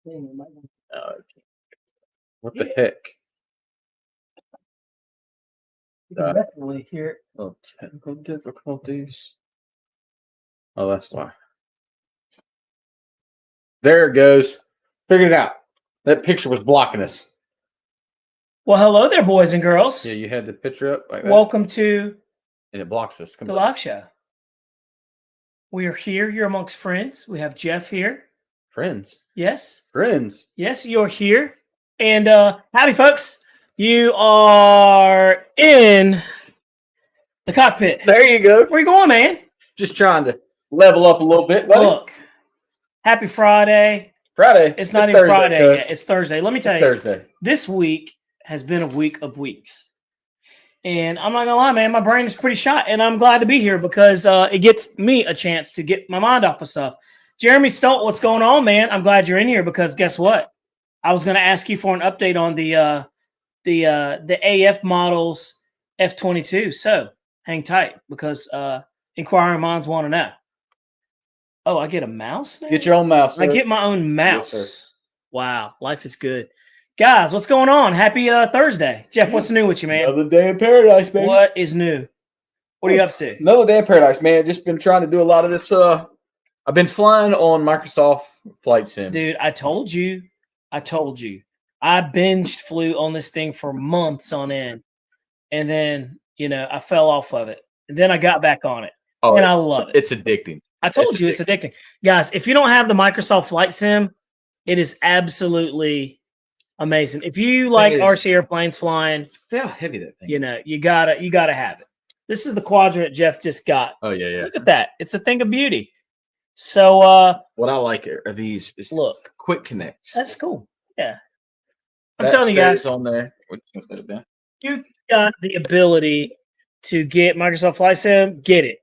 What the heck? You can definitely hear it. Oh, technical difficulties. Oh, that's why. There it goes. Figured it out. That picture was blocking us. Well, hello there, boys and girls. Yeah, you had the picture up like that. Welcome to And it blocks us. the live show. We are here. You're amongst friends. We have Jeff here. Friends. Yes. Friends. Yes, you're here. And howdy, folks. You are in the cockpit. There you go. Where you going, man? Just trying to level up a little bit, buddy. Look, happy Friday. Friday. It's not even Friday yet. It's Thursday. Let me tell you, Thursday. This week has been a week of weeks. And I'm not going to lie, man, my brain is pretty shot. And I'm glad to be here because it gets me a chance to get my mind off of stuff. Jeremy Stolt, what's going on, man? I'm glad you're in here because guess what? I was going to ask you for an update on the AF models F-22. So hang tight because inquiring minds want to know. Oh, I get a mouse now? Get your own mouse, sir. I get my own mouse. Yes, wow, life is good. Guys, what's going on? Happy Thursday. Jeff, what's new with you, man? Another day in paradise, baby. What is new? What are you up to? Another day in paradise, man. Just been trying to do a lot of this. I've been flying on Microsoft Flight Sim. Dude, I told you. I binged flew on this thing for months on end. And then, I fell off of it. And then I got back on it. Oh, and I love it. It's addicting. I told you it's addicting. Guys, if you don't have the Microsoft Flight Sim, it is absolutely amazing. If you like RC airplanes flying, see how heavy that thing. You gotta have it. This is the quadrant Jeff just got. Oh yeah. Look at that. It's a thing of beauty. So what I like are these look quick connects. That's cool. Yeah. I'm telling you guys on there. You got the ability to get Microsoft Flight Sim, get it.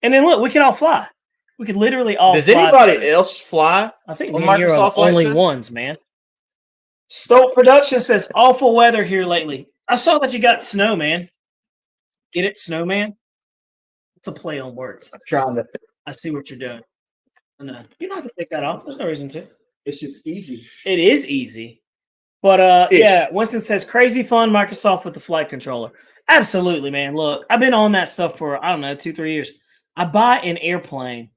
And then look, we can all fly. We could literally all Does fly. Anybody else fly? I think on Microsoft are the only ones, man. Stolt Production says awful weather here lately. I saw that you got snow, man. Get it, snowman? It's a play on words. I'm trying to. I see what you're doing. No, you don't have to take that off. There's no reason to. It's just easy. It is easy. But yeah, Winston says crazy fun Microsoft with the flight controller. Absolutely, man. Look, I've been on that stuff for, I don't know, 2-3 years. I buy an airplane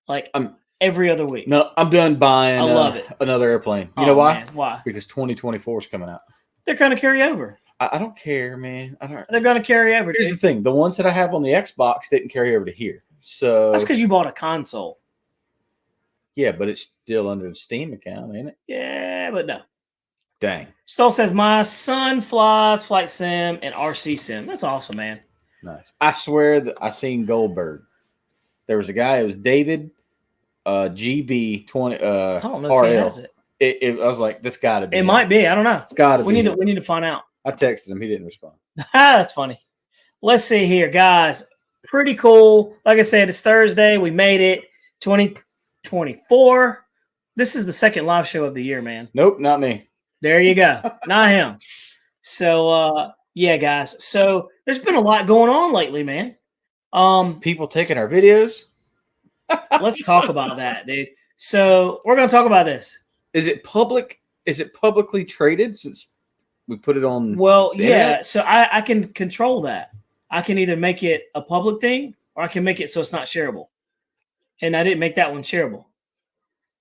like every other week. No, I'm done buying I love it. Another airplane. You know why? Man, why? Because 2024 is coming out. They're going to carry over. I don't care, man. They're going to carry over. Here's the thing. The ones that I have on the Xbox didn't carry over to here. So that's because you bought a console. Yeah, but it's still under the Steam account, ain't it? Yeah, but no. Dang. Stoll says, my son flies Flight Sim and RC Sim. That's awesome, man. Nice. I swear that I seen Goldberg. There was a guy, it was David GB20 I don't know RL. if he has it. I was like, that's gotta be. It might be. I don't know. It's gotta be. We need to find out. I texted him, he didn't respond. That's funny. Let's see here, guys. Pretty cool. Like I said, it's Thursday. We made it. 2024. This is the second live show of the year, man. Nope, not me. There you go. Not him. So yeah, guys. So there's been a lot going on lately, man. People taking our videos. Let's talk about that, dude. So we're gonna talk about this. Is it public? Is it publicly traded since we put it on? Well, yeah. So I can control that. I can either make it a public thing or I can make it so it's not shareable. And I didn't make that one shareable.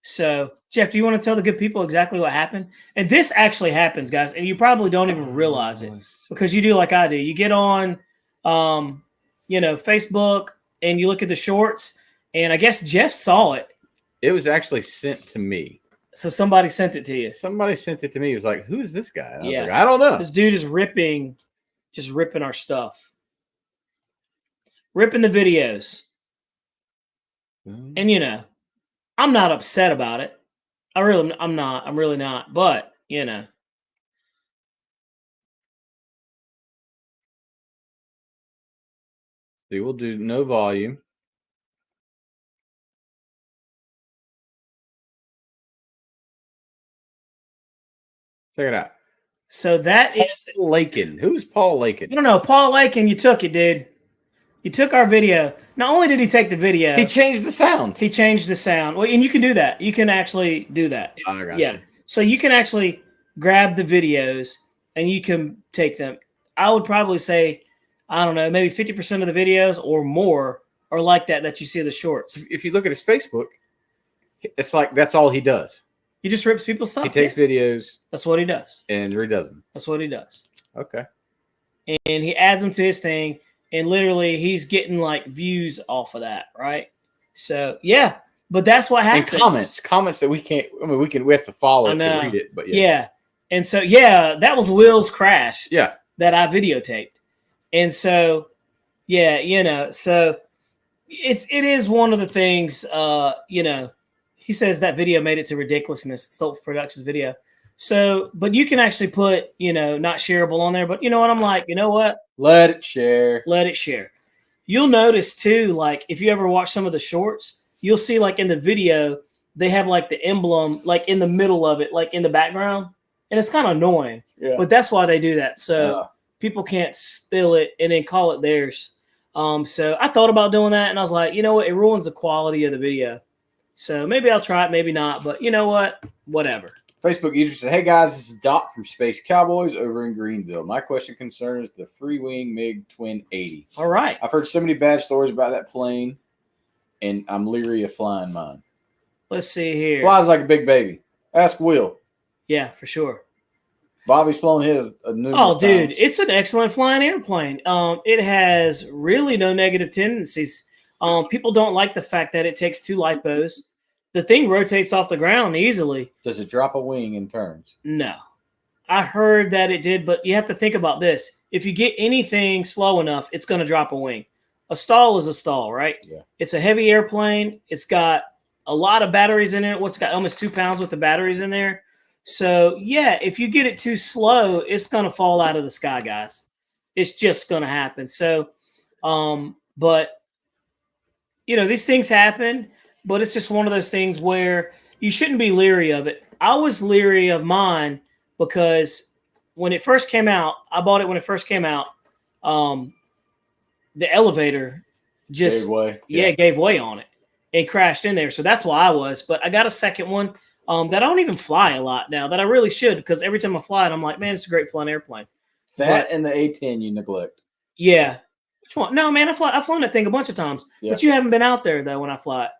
So, Jeff, do you want to tell the good people exactly what happened? And this actually happens, guys, and you probably don't even realize it because you do like I do. You get on, Facebook, and you look at the shorts, and I guess Jeff saw it. It was actually sent to me. So somebody sent it to you. Somebody sent it to me. He was like, "Who is this guy?" And I was like, I don't know. This dude is ripping our stuff, ripping the videos, and I'm not upset about it. I'm not. I'm really not. But, See, we'll do no volume. Check it out. So that is Lakin. Who's Paul Lakin? I don't know. Paul Lakin, you took it, dude. He took our video. Not only did he take the video, He changed the sound. he changed the sound. Well, and you can do that. You can actually do that. I got yeah. you. So you can actually grab the videos and you can take them. I would probably say, I don't know, maybe 50% of the videos or more are like that you see the shorts. If you look at his Facebook, it's like that's all he does. He just rips people's stuff. He takes videos. That's what he does. And redoes them. That's what he does. Okay. And he adds them to his thing. And literally, he's getting like views off of that, right? So yeah, but that's what happens. And comments that we can't. I mean, we have to follow to read it, but yeah. And so that was Will's crash. Yeah, that I videotaped, and so so it is one of the things. He says that video made it to ridiculousness. Stolt Productions video. So, but you can actually put, not shareable on there. But you know what? I'm like, you know what? Let it share. Let it share. You'll notice too, like if you ever watch some of the shorts, you'll see like in the video, they have like the emblem like in the middle of it, like in the background. And it's kind of annoying. Yeah. But that's why they do that. So people can't steal it and then call it theirs. So I thought about doing that and I was like, you know what? It ruins the quality of the video. So maybe I'll try it, maybe not. But you know what? Whatever. Facebook user said, "Hey guys, this is Doc from Space Cowboys over in Greenville. My question concerns the free wing MiG Twin 80. All right. I've heard so many bad stories about that plane, and I'm leery of flying mine. Let's see here. Flies like a big baby. Ask Will. Yeah, for sure. Bobby's flown his a new. Oh, dude, it's an excellent flying airplane. It has really no negative tendencies. People don't like the fact that it takes 2 lipos. The thing rotates off the ground easily. Does it drop a wing in turns? No. I heard that it did, but you have to think about this. If you get anything slow enough, it's going to drop a wing. A stall is a stall, right? Yeah. It's a heavy airplane. It's got a lot of batteries in it. It's got almost 2 pounds worth of batteries in there. So, yeah, if you get it too slow, it's going to fall out of the sky, guys. It's just going to happen. So, but, these things happen. But it's just one of those things where you shouldn't be leery of it. I was leery of mine because when it first came out, I bought it when it first came out. The elevator just gave way on it and crashed in there. So that's why I was. But I got a second one that I don't even fly a lot now that I really should, because every time I fly it, I'm like, man, it's a great flying airplane. And the A10 you neglect. Yeah. Which one? No, man, I've flown that thing a bunch of times. Yeah. But you haven't been out there though when I fly it.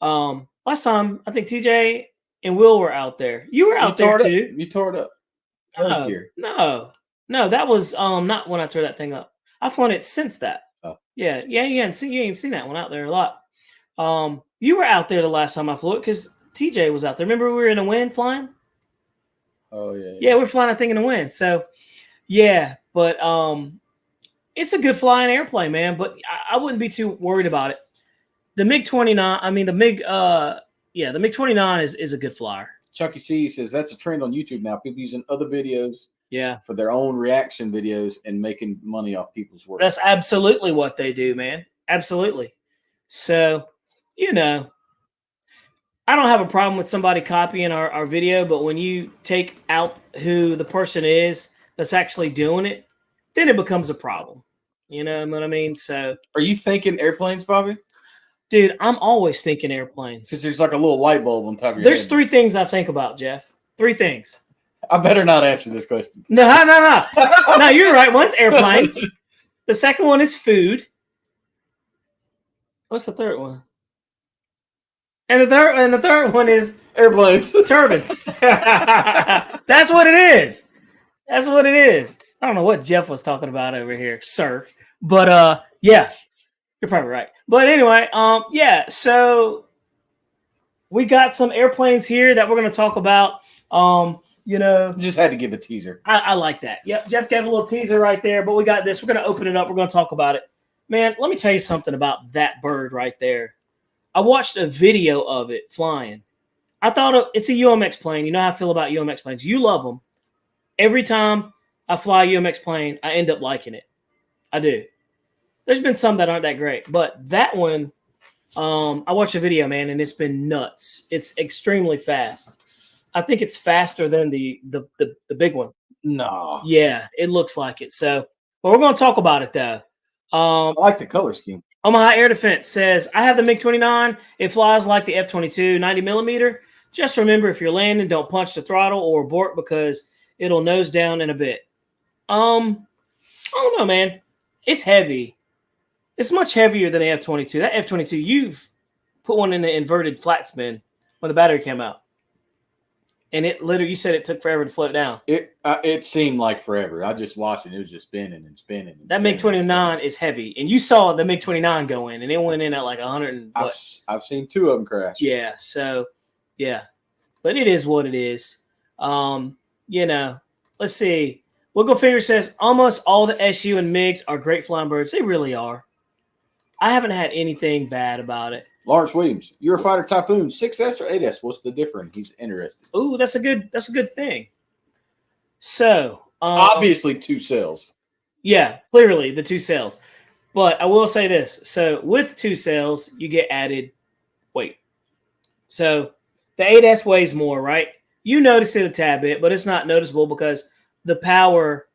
Last time I think TJ and Will were out there. You were out there too. You tore it up. No, that was not when I tore that thing up. I've flown it since that. Oh. Yeah, you ain't seen that one out there a lot. You were out there the last time I flew it because TJ was out there. Remember we were in the wind flying? Oh yeah. Yeah, we're flying that thing in the wind. So yeah, but it's a good flying airplane, man. But I wouldn't be too worried about it. The MiG-29, the MiG-29 is a good flyer. Chunky C says that's a trend on YouTube now. People using other videos for their own reaction videos and making money off people's work. That's absolutely what they do, man. Absolutely. So, I don't have a problem with somebody copying our video, but when you take out who the person is that's actually doing it, then it becomes a problem. You know what I mean? So, are you thinking airplanes, Bobby? Dude, I'm always thinking airplanes. Because there's like a little light bulb on top of your There's head. 3 things I think about, Jeff. 3 things. I better not answer this question. No. No, you're right. One's airplanes. The second one is food. What's the third one? And the third one is airplanes. Turbines. That's what it is. That's what it is. I don't know what Jeff was talking about over here, sir. But yeah. You're probably right. But anyway, so we got some airplanes here that we're going to talk about. Just had to give a teaser. I like that. Yep, Jeff gave a little teaser right there, but we got this. We're going to open it up. We're going to talk about it. Man, let me tell you something about that bird right there. I watched a video of it flying. I thought it's a UMX plane. You know how I feel about UMX planes. You love them. Every time I fly a UMX plane, I end up liking it. I do. There's been some that aren't that great, but that one, I watched a video, man, and it's been nuts. It's extremely fast. I think it's faster than the big one. No. Yeah, it looks like it. So, but we're going to talk about it though. I like the color scheme. Omaha Air Defense says, I have the MiG-29. It flies like the F-22 90 millimeter. Just remember, if you're landing, don't punch the throttle or abort because it'll nose down in a bit. I don't know, man. It's heavy. It's much heavier than the F-22. That F-22, you've put one in the inverted flat spin when the battery came out. And it literally, you said it took forever to float down. It seemed like forever. I just watched it. It was just spinning and spinning. That MiG-29 is heavy. And you saw the MiG-29 go in, and it went in at like 100 and what? I've seen 2 of them crash. Yeah, so, yeah. But it is what it is. You know, let's see. Wigglefinger says, almost all the SU and MiGs are great flying birds. They really are. I haven't had anything bad about it. Lawrence Williams, Eurofighter Typhoon, 6S or 8S? What's the difference? He's interested. Ooh, that's a good thing. So obviously 2 cells. Yeah, clearly the 2 cells. But I will say this. So with 2 cells, you get added weight. So the 8S weighs more, right? You notice it a tad bit, but it's not noticeable because the power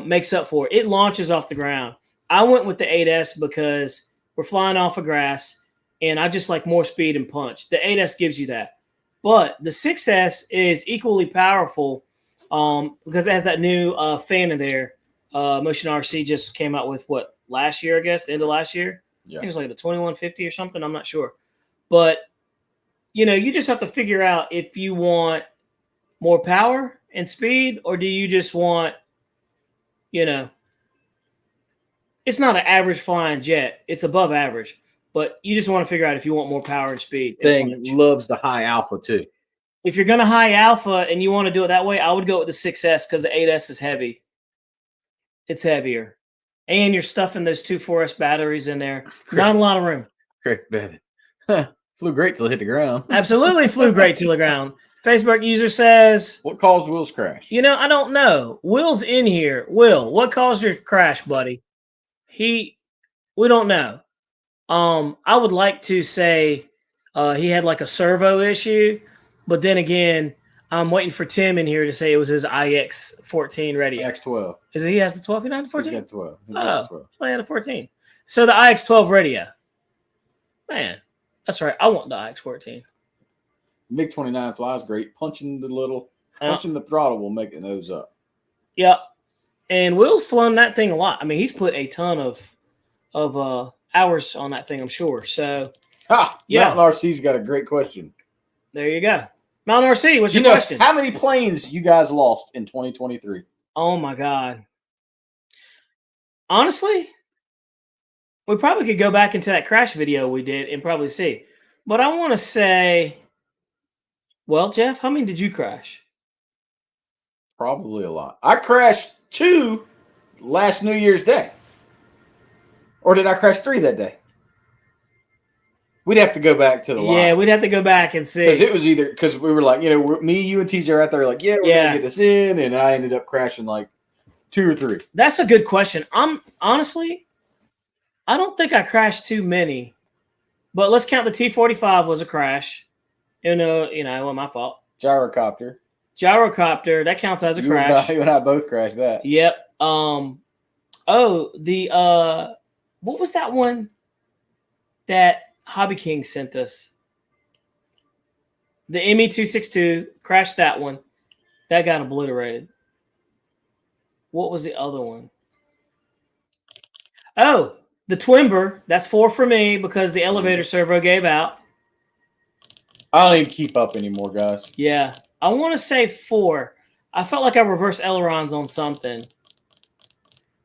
makes up for it. It launches off the ground. I went with the 8S because we're flying off of grass. And I just like more speed and punch. The 8S gives you that. But the 6S is equally powerful because it has that new fan in there. Motion RC just came out with what, last year, I guess, the end of last year? Yeah. I think it was like the 2150 or something. I'm not sure. But, you know, you just have to figure out if you want more power and speed or do you just want, you know, it's not an average flying jet. It's above average. But you just want to figure out if you want more power and speed. Thing loves the high alpha too. If you're going to high alpha and you want to do it that way, I would go with the 6S because the 8S is heavy. It's heavier. And you're stuffing those 2 4S batteries in there. Not a lot of room. Great bed. Flew great till it hit the ground. Absolutely flew great to the ground. Facebook user says, what caused Will's crash? You know, I don't know. Will's in here. Will, what caused your crash, buddy? We don't know. I would like to say he had like a servo issue, but then again, I'm waiting for Tim in here to say it was his IX-14 radio. X12. Is it he has the 12? He not the 14? He's got 12. He's Oh, got 12. he had a 14. So the IX-12 radio. Man, that's right. I want the IX-14. MiG-29 flies great. Punching the throttle will make it nose up. Yep. And Will's flown that thing a lot. I mean, he's put a ton of hours on that thing, I'm sure. So, yeah. Mountain RC's got a great question. There you go. Mountain RC, what's your question? How many planes you guys lost in 2023? Oh, my God. Honestly, we probably could go back into that crash video we did and probably see. But I want to say, well, Jeff, how many did you crash? Probably a lot. I crashed 2 last New Year's Day. Or did I crash 3 that day? We'd have to go back to the line. Yeah, we'd have to go back and see. Because it was either, because we were like, you know, me, you, and TJ are out there like, yeah, we're going to get this in. And I ended up crashing like 2 or 3. That's a good question. Honestly, I don't think I crashed too many. But let's count the T-45 was a crash. You know, it wasn't my fault. Gyrocopter, that counts as a crash. You and I both crashed that. Yep. What was that one that Hobby King sent us? The ME-262 crashed that one. That got obliterated. What was the other one? Oh, the Twimber. That's 4 for me because the elevator servo gave out. I don't even keep up anymore, guys. Yeah. I want to say 4. I felt like I reversed ailerons on something.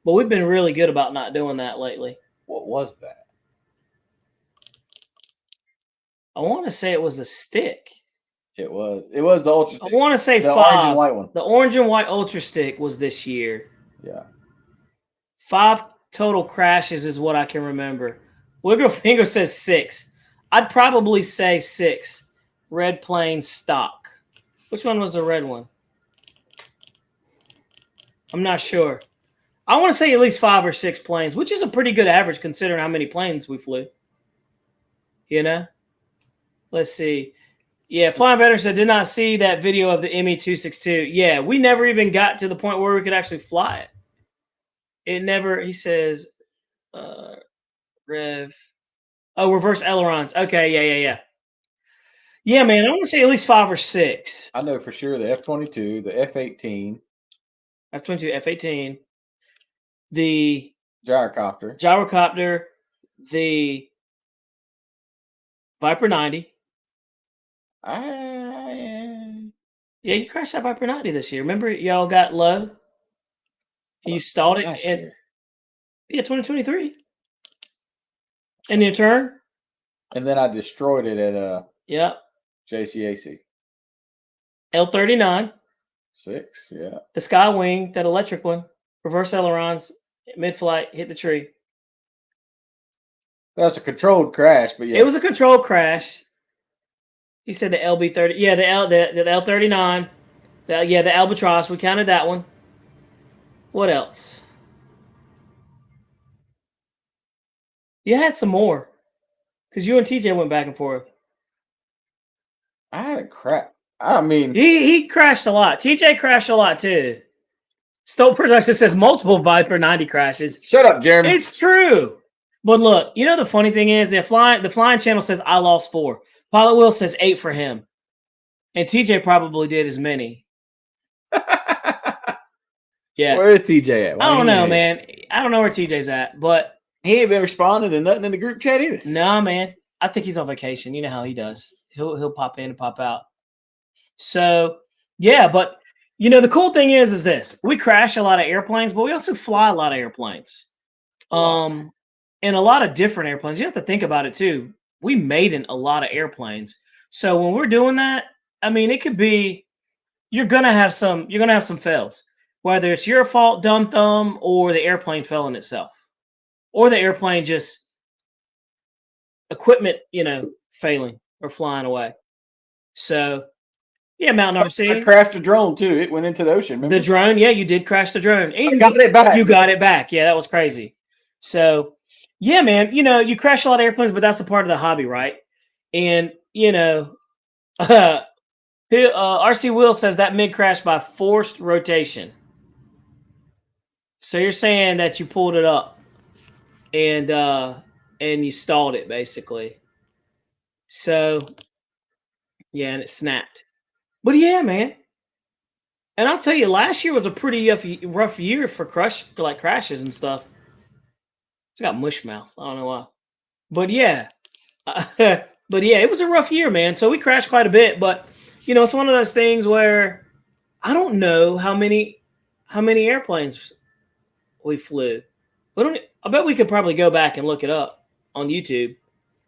But we've been really good about not doing that lately. What was that? I want to say it was a stick. It was the ultra stick. I want to say the 5. Orange and white one. The orange and white ultra stick was this year. Yeah. 5 total crashes is what I can remember. Wiggle Finger says 6. I'd probably say 6. Red plane stock. Which one was the red one? I'm not sure. I want to say at least 5 or 6 planes, which is a pretty good average considering how many planes we flew. You know? Let's see. Yeah, Flying Veteran said, did not see that video of the ME-262. Yeah, we never even got to the point where we could actually fly it. It never, he says, Rev. Oh, reverse ailerons. Okay, yeah. Yeah, man, I want to say at least 5 or 6. I know for sure the F-22, the F-18, F-22, F-18, the gyrocopter, the Viper 90. Yeah, you crashed that Viper 90 this year. Remember, y'all got low. You stalled it. And, yeah, 2023. And you turn. And then I destroyed it at Yep. JCAC. L-39. 6, yeah. The Skywing, that electric one. Reverse ailerons, mid-flight, hit the tree. That's a controlled crash, but yeah. It was a controlled crash. He said the LB-30. Yeah, the L-39. The Albatross. We counted that one. What else? You had some more. Because you and TJ went back and forth. I had a crap. I mean, he crashed a lot. TJ crashed a lot too. Stolt Production says multiple Viper 90 crashes. Shut up, Jeremy. It's true. But look, you know the funny thing is the flying channel says I lost 4. Pilot Will says 8 for him. And TJ probably did as many. Yeah. Where is TJ at? I don't know, man. I don't know where TJ's at, but he ain't been responding to nothing in the group chat either. No, man. I think he's on vacation. You know how he does. He'll pop in and pop out. So, yeah, but you know the cool thing is this. We crash a lot of airplanes, but we also fly a lot of airplanes. And a lot of different airplanes. You have to think about it too. We made in a lot of airplanes. So when we're doing that, I mean, it could be you're gonna have some fails. Whether it's your fault, dumb thumb, or the airplane fell in itself. Or the airplane just equipment, failing or flying away. So, yeah, Mountain RC. I crashed a drone too. It went into the ocean. Remember? The drone, yeah, you did crash the drone. And I got it back. You got it back. Yeah, that was crazy. So, yeah, man, you crash a lot of airplanes, but that's a part of the hobby, right? And, RC Will says that mid crash by forced rotation. So you're saying that you pulled it up and you stalled it basically. So yeah, and it snapped. But yeah, man. And I'll tell you, last year was a pretty rough year for crashes and stuff. I got mush mouth. I don't know why. But yeah. It was a rough year, man. So we crashed quite a bit, but it's one of those things where I don't know how many airplanes we flew. I bet we could probably go back and look it up on YouTube.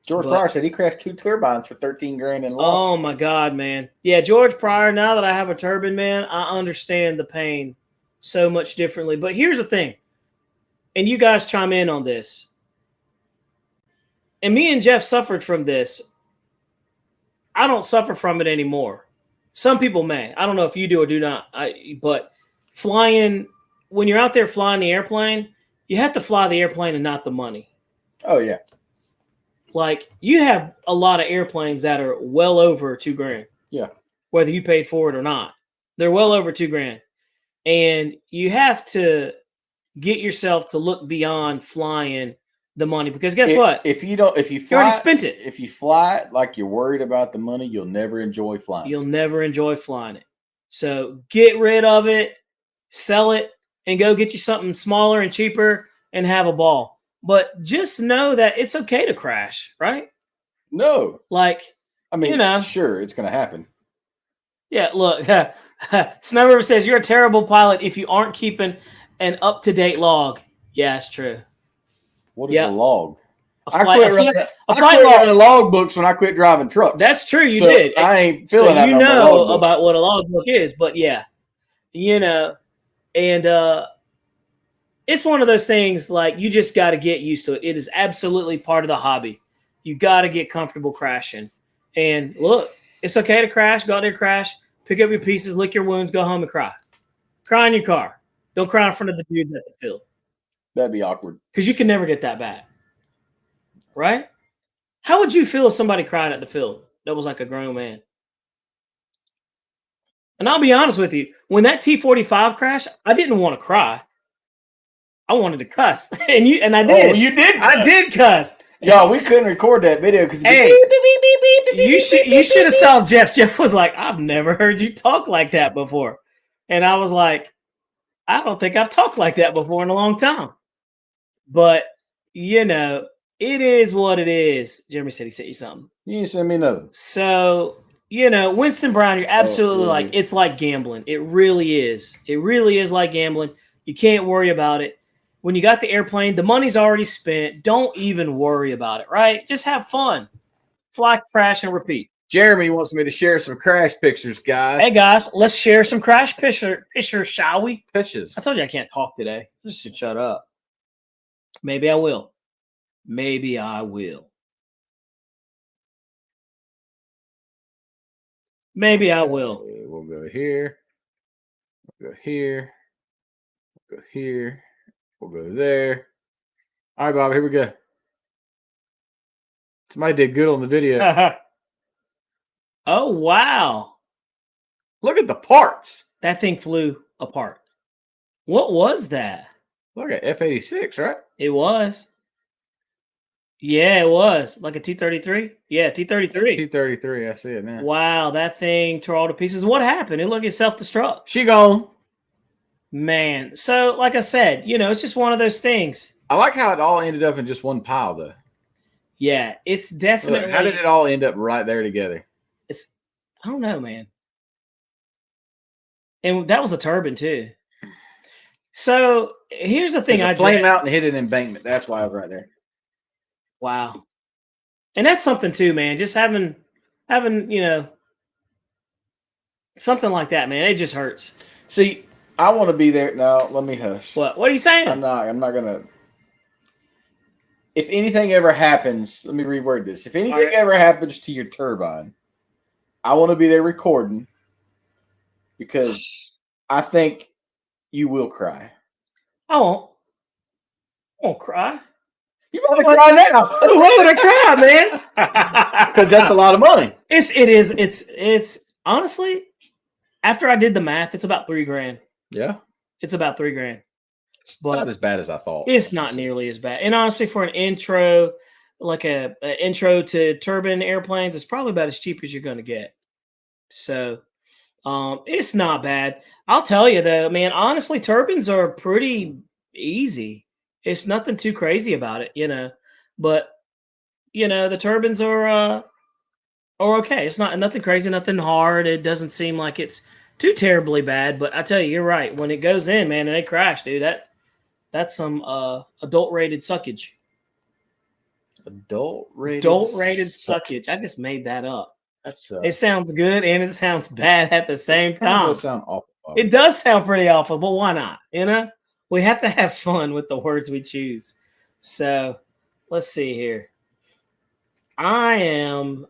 George Pryor said he crashed 2 turbines for $13,000 in loss. Oh my God, man. Yeah, George Pryor, now that I have a turbine, man, I understand the pain so much differently. But here's the thing, and you guys chime in on this. And me and Jeff suffered from this. I don't suffer from it anymore. Some people may. I don't know if you do or do not. But flying, when you're out there flying the airplane, you have to fly the airplane and not the money. Oh, yeah. Like, you have a lot of airplanes that are well over $2,000. Yeah. Whether you paid for it or not. They're well over $2,000. And you have to get yourself to look beyond flying the money, because guess what? If you fly, already spent it. If you fly it like you're worried about the money, you'll never enjoy flying. You'll never enjoy flying it. So get rid of it, sell it, and go get you something smaller and cheaper and have a ball. But just know that it's okay to crash, right? No. Like, sure, it's going to happen. Yeah, look, Snow River says you're a terrible pilot if you aren't keeping an up-to-date log. Yeah, it's true. What is a log? I quit running log books when I quit driving trucks. That's true. You did. I ain't feeling that. You know about what a log book is, but yeah, and it's one of those things like you just got to get used to it. It is absolutely part of the hobby. You got to get comfortable crashing. And look, it's okay to crash. Go out there, crash, pick up your pieces, lick your wounds, go home and cry. Cry in your car. Don't cry in front of the dudes at the field. That'd be awkward. Because you can never get that back. Right? How would you feel if somebody cried at the field that was like a grown man? And I'll be honest with you, when that T-45 crashed, I didn't want to cry. I wanted to cuss, and I Oh, did. you did. I did cuss. Y'all, we couldn't record that video because Hey, you should have saw Jeff. Jeff was like, "I've never heard you talk like that before," and I was like, "I don't think I've talked like that before in a long time." But you know, it is what it is. Jeremy said he sent you something. You didn't send me nothing. So you know, Winston Brown, you're absolutely yeah, like, it's like gambling. It really is. It really is like gambling. You can't worry about it. When you got the airplane, the money's already spent. Don't even worry about it, right? Just have fun. Fly, crash, and repeat. Jeremy wants me to share some crash pictures, guys. Hey, guys, let's share some crash pictures, shall we? Pictures. I told you I can't talk today. Just should shut up. Maybe I will. Maybe I will. Maybe I will. We'll go here. We'll go here. We'll go here. We'll go there. All right, Bob, here we go. Somebody did good on the video. Oh, wow. Look at the parts. That thing flew apart. What was that? Look at F-86, right? It was. Yeah, it was. Like a T-33? Yeah, T-33. T-33, I see it now. Wow, that thing tore all to pieces. What happened? It looked like self-destruct. She gone. Man. So, like I said, you know, it's just one of those things. I like how it all ended up in just one pile, though. Yeah, it's definitely. Look, how did it all end up right there together? I don't know, man. And that was a turbine, too. So, here's the thing. I flame out and hit an embankment. That's why I was right there. Wow. And that's something too, man. Just having, you know, something like that, man. It just hurts. See, I want to be there. No, let me hush. What are you saying? I'm not gonna. If anything ever happens, let me reword this. If anything ever happens to your turbine, I want to be there recording because I think you will cry. I won't cry. You want to cry now? Why would I cry, man? Because that's a lot of money. It's honestly, after I did the math, it's about $3,000. Yeah, it's about $3,000. But not as bad as I thought. It's not nearly as bad. And honestly, for an intro, like a intro to turbine airplanes, it's probably about as cheap as you're going to get. So, it's not bad. I'll tell you though, man. Honestly, turbines are pretty easy. It's nothing too crazy about it, you know. But you know, the turbines are okay. It's nothing crazy, nothing hard. It doesn't seem like it's too terribly bad. But I tell you, you're right. When it goes in, man, and they crash, dude, that's some adult rated suckage. Adult rated suckage. I just made that up. That's it sounds good and it sounds bad at the same time. Does sound awful. It does sound pretty awful, but why not? You know, we have to have fun with the words we choose. So let's see here. I am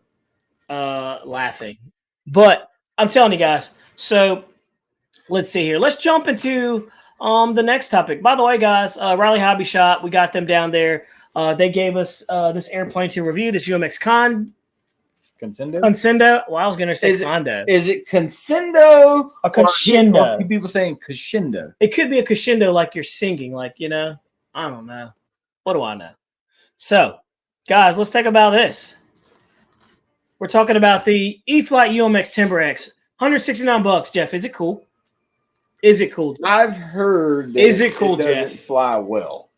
laughing, but I'm telling you guys. So let's see here. Let's jump into the next topic. By the way, guys, Riley Hobby Shop, we got them down there. They gave us this airplane to review, this UMX Consendo. Well, I was going to say Condo. Is it Consendo or Crescendo? People saying Crescendo. It could be a crescendo, like you're singing, like, you know, I don't know. What do I know? So, guys, let's talk about this. We're talking about the e-flite UMX Timber X. $169, Jeff. Is it cool? Is it cool, Jeff? I've heard that is it cool, it doesn't Jeff? Fly well.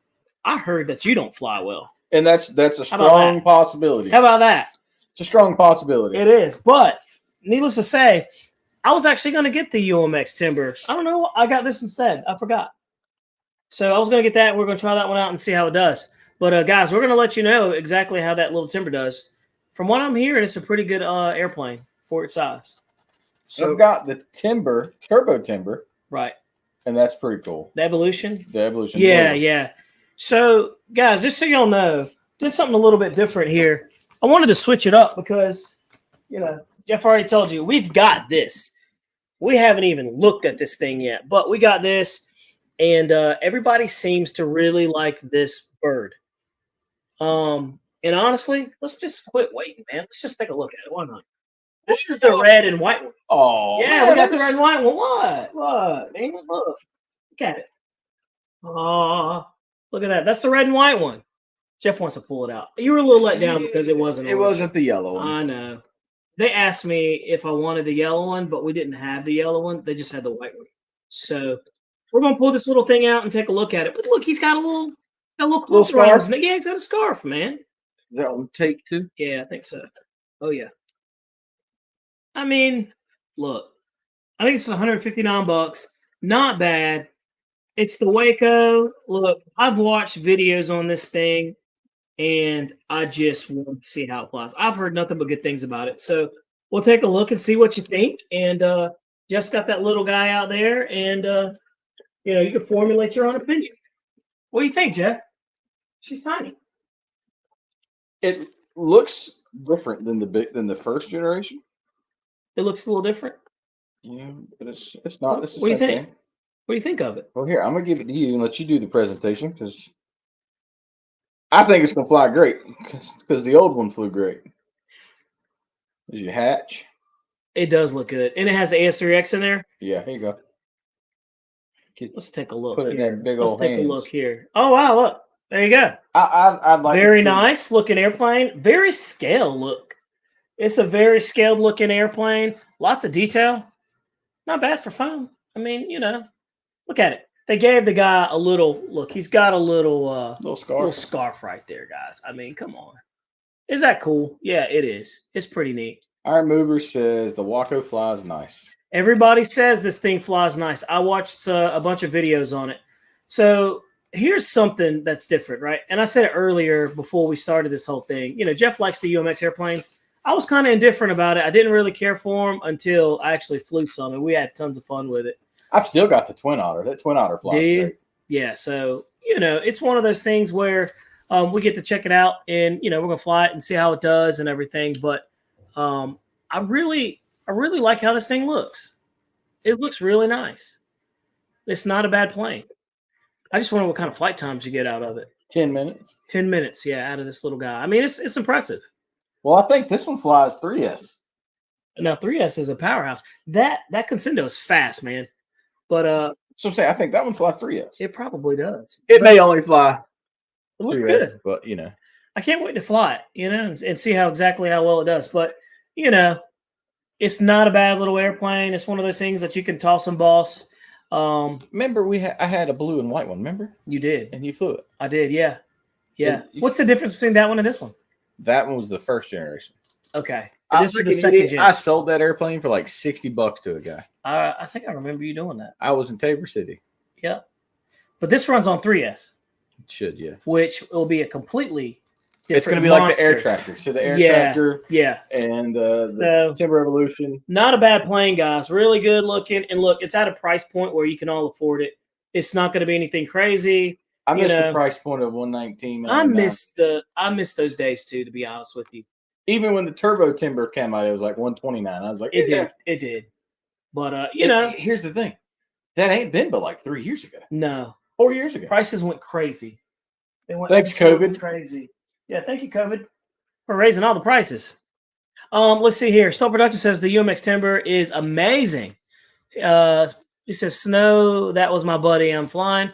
I heard that you don't fly well. And that's a strong possibility. How about that? It's a strong possibility. It is. But needless to say, I was actually going to get the UMX Timber. I don't know. I got this instead. I forgot. So I was going to get that. We're going to try that one out and see how it does. But guys, we're going to let you know exactly how that little Timber does. From what I'm hearing, it's a pretty good airplane for its size. So I've got the Timber, Turbo Timber. Right. And that's pretty cool. The Evolution? The Evolution. Yeah, yeah. So, guys, just so y'all know, did something a little bit different here. I wanted to switch it up because, you know, Jeff already told you, we've got this. We haven't even looked at this thing yet, but we got this, and everybody seems to really like this bird. And honestly, let's just quit waiting, man. Let's just take a look at it. Why not? This is the red and white one. Oh, yeah, we got the red and white one. What? Man, look at it. Oh, look at that. That's the red and white one. Jeff wants to pull it out. You were a little let down because it wasn't. It wasn't the yellow one. I know. They asked me if I wanted the yellow one, but we didn't have the yellow one. They just had the white one. So we're gonna pull this little thing out and take a look at it. But look, he's got a little cloth around his neck. Yeah, he's got a scarf, man. Is that one take too? Yeah, I think so. Oh yeah. I mean, look, I think it's $159. Not bad. It's the Waco. Look, I've watched videos on this thing, and I just want to see how it flies. I've heard nothing but good things about it. So we'll take a look and see what you think. And Jeff's got that little guy out there, and you can formulate your own opinion. What do you think, Jeff? She's tiny. It looks different than the first generation. It looks a little different. Yeah, but it's not. What do you think? What do you think of it? Well, here, I'm gonna give it to you and let you do the presentation because I think it's gonna fly great because the old one flew great. Did you hatch? It does look good, and it has the AS3X in there. Yeah, here you go. Let's take a look. Put it in that big Let's old take hands. a look here. Oh wow, look. There you go. I'd like very nice looking airplane. Very scaled look. It's a very scaled looking airplane. Lots of detail. Not bad for fun. I mean, look at it. They gave the guy a little look. He's got a little scarf right there, guys. I mean, come on. Is that cool? Yeah, it is. It's pretty neat. Our mover says the Waco flies nice. Everybody says this thing flies nice. I watched a bunch of videos on it. So here's something that's different, right? And I said it earlier before we started this whole thing. Jeff likes the UMX airplanes. I was kind of indifferent about it. I didn't really care for them until I actually flew some, and we had tons of fun with it. I've still got the Twin Otter. That Twin Otter flies great. Yeah, so, it's one of those things where we get to check it out, and, we're going to fly it and see how it does and everything. But I really like how this thing looks. It looks really nice. It's not a bad plane. I just wonder what kind of flight times you get out of it. 10 minutes. 10 minutes, yeah, out of this little guy. I mean, it's impressive. Well, I think this one flies 3S. Now, 3S is a powerhouse. That Consendo is fast, man. But so I'm saying I think that one flies 3S. It probably does. It may only fly. It looks good, but I can't wait to fly it, and see how well it does. But it's not a bad little airplane. It's one of those things that you can toss and boss. Remember I had a blue and white one. Remember you did, and you flew it. I did, yeah. What's the difference between that one and this one? That one was the first generation. Okay, this is the second gen. I sold that airplane for like $60 to a guy. I think I remember you doing that. I was in Tabor City. Yeah, but this runs on 3S. It should, yeah. Which will be a completely different It's going to be like the air tractor. So the air tractor, and the Timber Evolution. Not a bad plane, guys. Really good looking, and look, it's at a price point where you can all afford it. It's not going to be anything crazy. I missed the price point of $119. I miss those days too, to be honest with you. Even when the turbo timber came out, it was like $129. I was like, it did. But here's the thing, that ain't been but like 3 years ago. No, 4 years ago. Prices went crazy. They went Thanks, COVID. Crazy. Yeah, thank you, COVID, for raising all the prices. Let's see here. Stoll Production says the UMX Timber is amazing. He says, Snow, that was my buddy. I'm flying.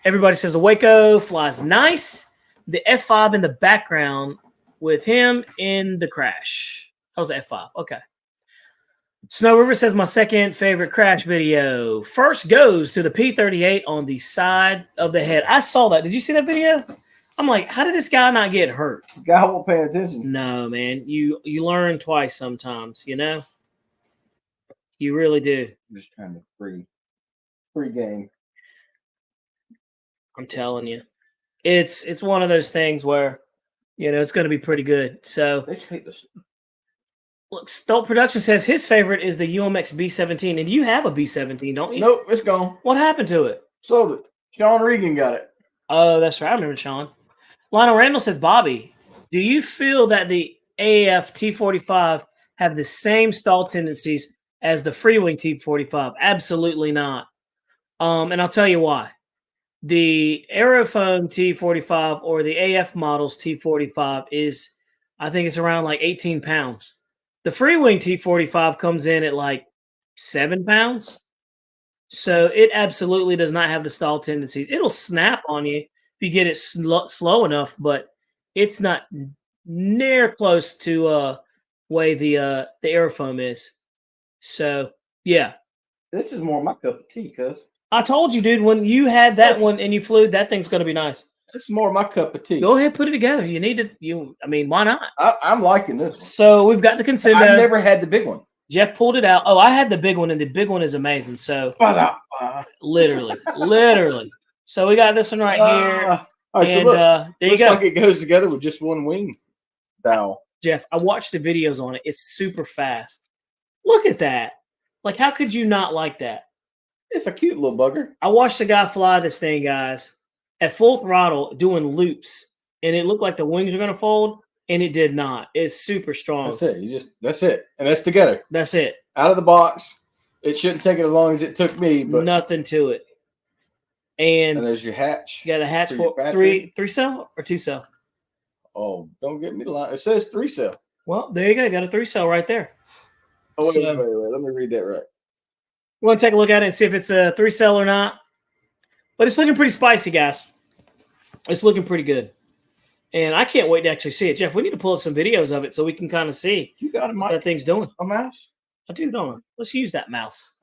Everybody says the Waco flies nice. The F5 in the background with him in the crash. That was the F5. Okay. Snow River says my second favorite crash video. First goes to the P-38 on the side of the head. I saw that. Did you see that video? I'm like, how did this guy not get hurt? The guy won't pay attention. No, man. You learn twice sometimes, You really do. I'm just trying to free game. I'm telling you. It's one of those things where, it's going to be pretty good. So, look, Stolt Production says his favorite is the UMX B-17. And you have a B-17, don't you? Nope, it's gone. What happened to it? Sold it. Sean Regan got it. Oh, that's right. I remember Sean. Lionel Randall says, Bobby, do you feel that the AAF T-45 have the same stall tendencies as the Freewing T-45? Absolutely not. And I'll tell you why. The Aerofoam T-45 or the AF models T-45 is, I think it's around like 18 pounds. The Freewing T-45 comes in at like 7 pounds. So it absolutely does not have the stall tendencies. It'll snap on you if you get it slow enough, but it's not near close to way the aerofoam is. So yeah, This is more my cup of tea, cuz. I told you, dude. When you had that one and you flew, that thing's gonna be nice. This is more my cup of tea. Go ahead, put it together. You need to. I mean, why not? I'm liking this one. So we've got the Consindo. I've never had the big one. Jeff pulled it out. Oh, I had the big one, and the big one is amazing. So literally. So we got this one right here. All right, and so look, there you looks go. like it goes together with just one wing dowel. Jeff, I watched the videos on it. It's super fast. Look at that. Like, how could you not like that? It's a cute little bugger. I watched the guy fly this thing, guys, at full throttle doing loops, and it looked like the wings were going to fold, and it did not. It's super strong. That's it. That's it. And that's together. That's it. Out of the box. It shouldn't take it as long as it took me, but nothing to it. And there's your hatch. You got a hatch for three cell or 2 cell? Oh, don't get me the line. It says 3 cell. Well, there you go. You got a 3 cell right there. Oh, wait. Let me read that right. We're going to take a look at it and see if it's a 3 cell or not. But it's looking pretty spicy, guys. It's looking pretty good. And I can't wait to actually see it. Jeff, we need to pull up some videos of it so we can kind of see what that thing's doing. A mouse? I do, don't I? Let's use that mouse.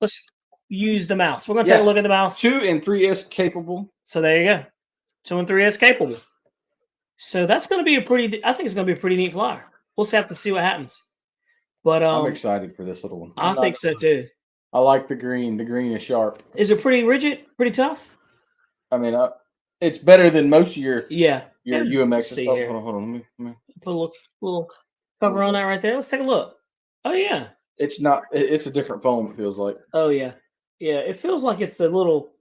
Let's use the mouse. We're going to take a look at the mouse. 2 and 3S capable. So there you go. 2 and 3S capable. So that's going to be I think it's going to be a pretty neat flyer. We'll have to see what happens. But I'm excited for this little one. I think so too. I like the green. The green is sharp. Is it pretty rigid? Pretty tough? I mean, it's better than most of your UMX. See here. Hold on. Let me put a little cover on that right there. Let's take a look. Oh yeah. It's not. It's a different foam. It feels like. Oh yeah, yeah. It feels like it's the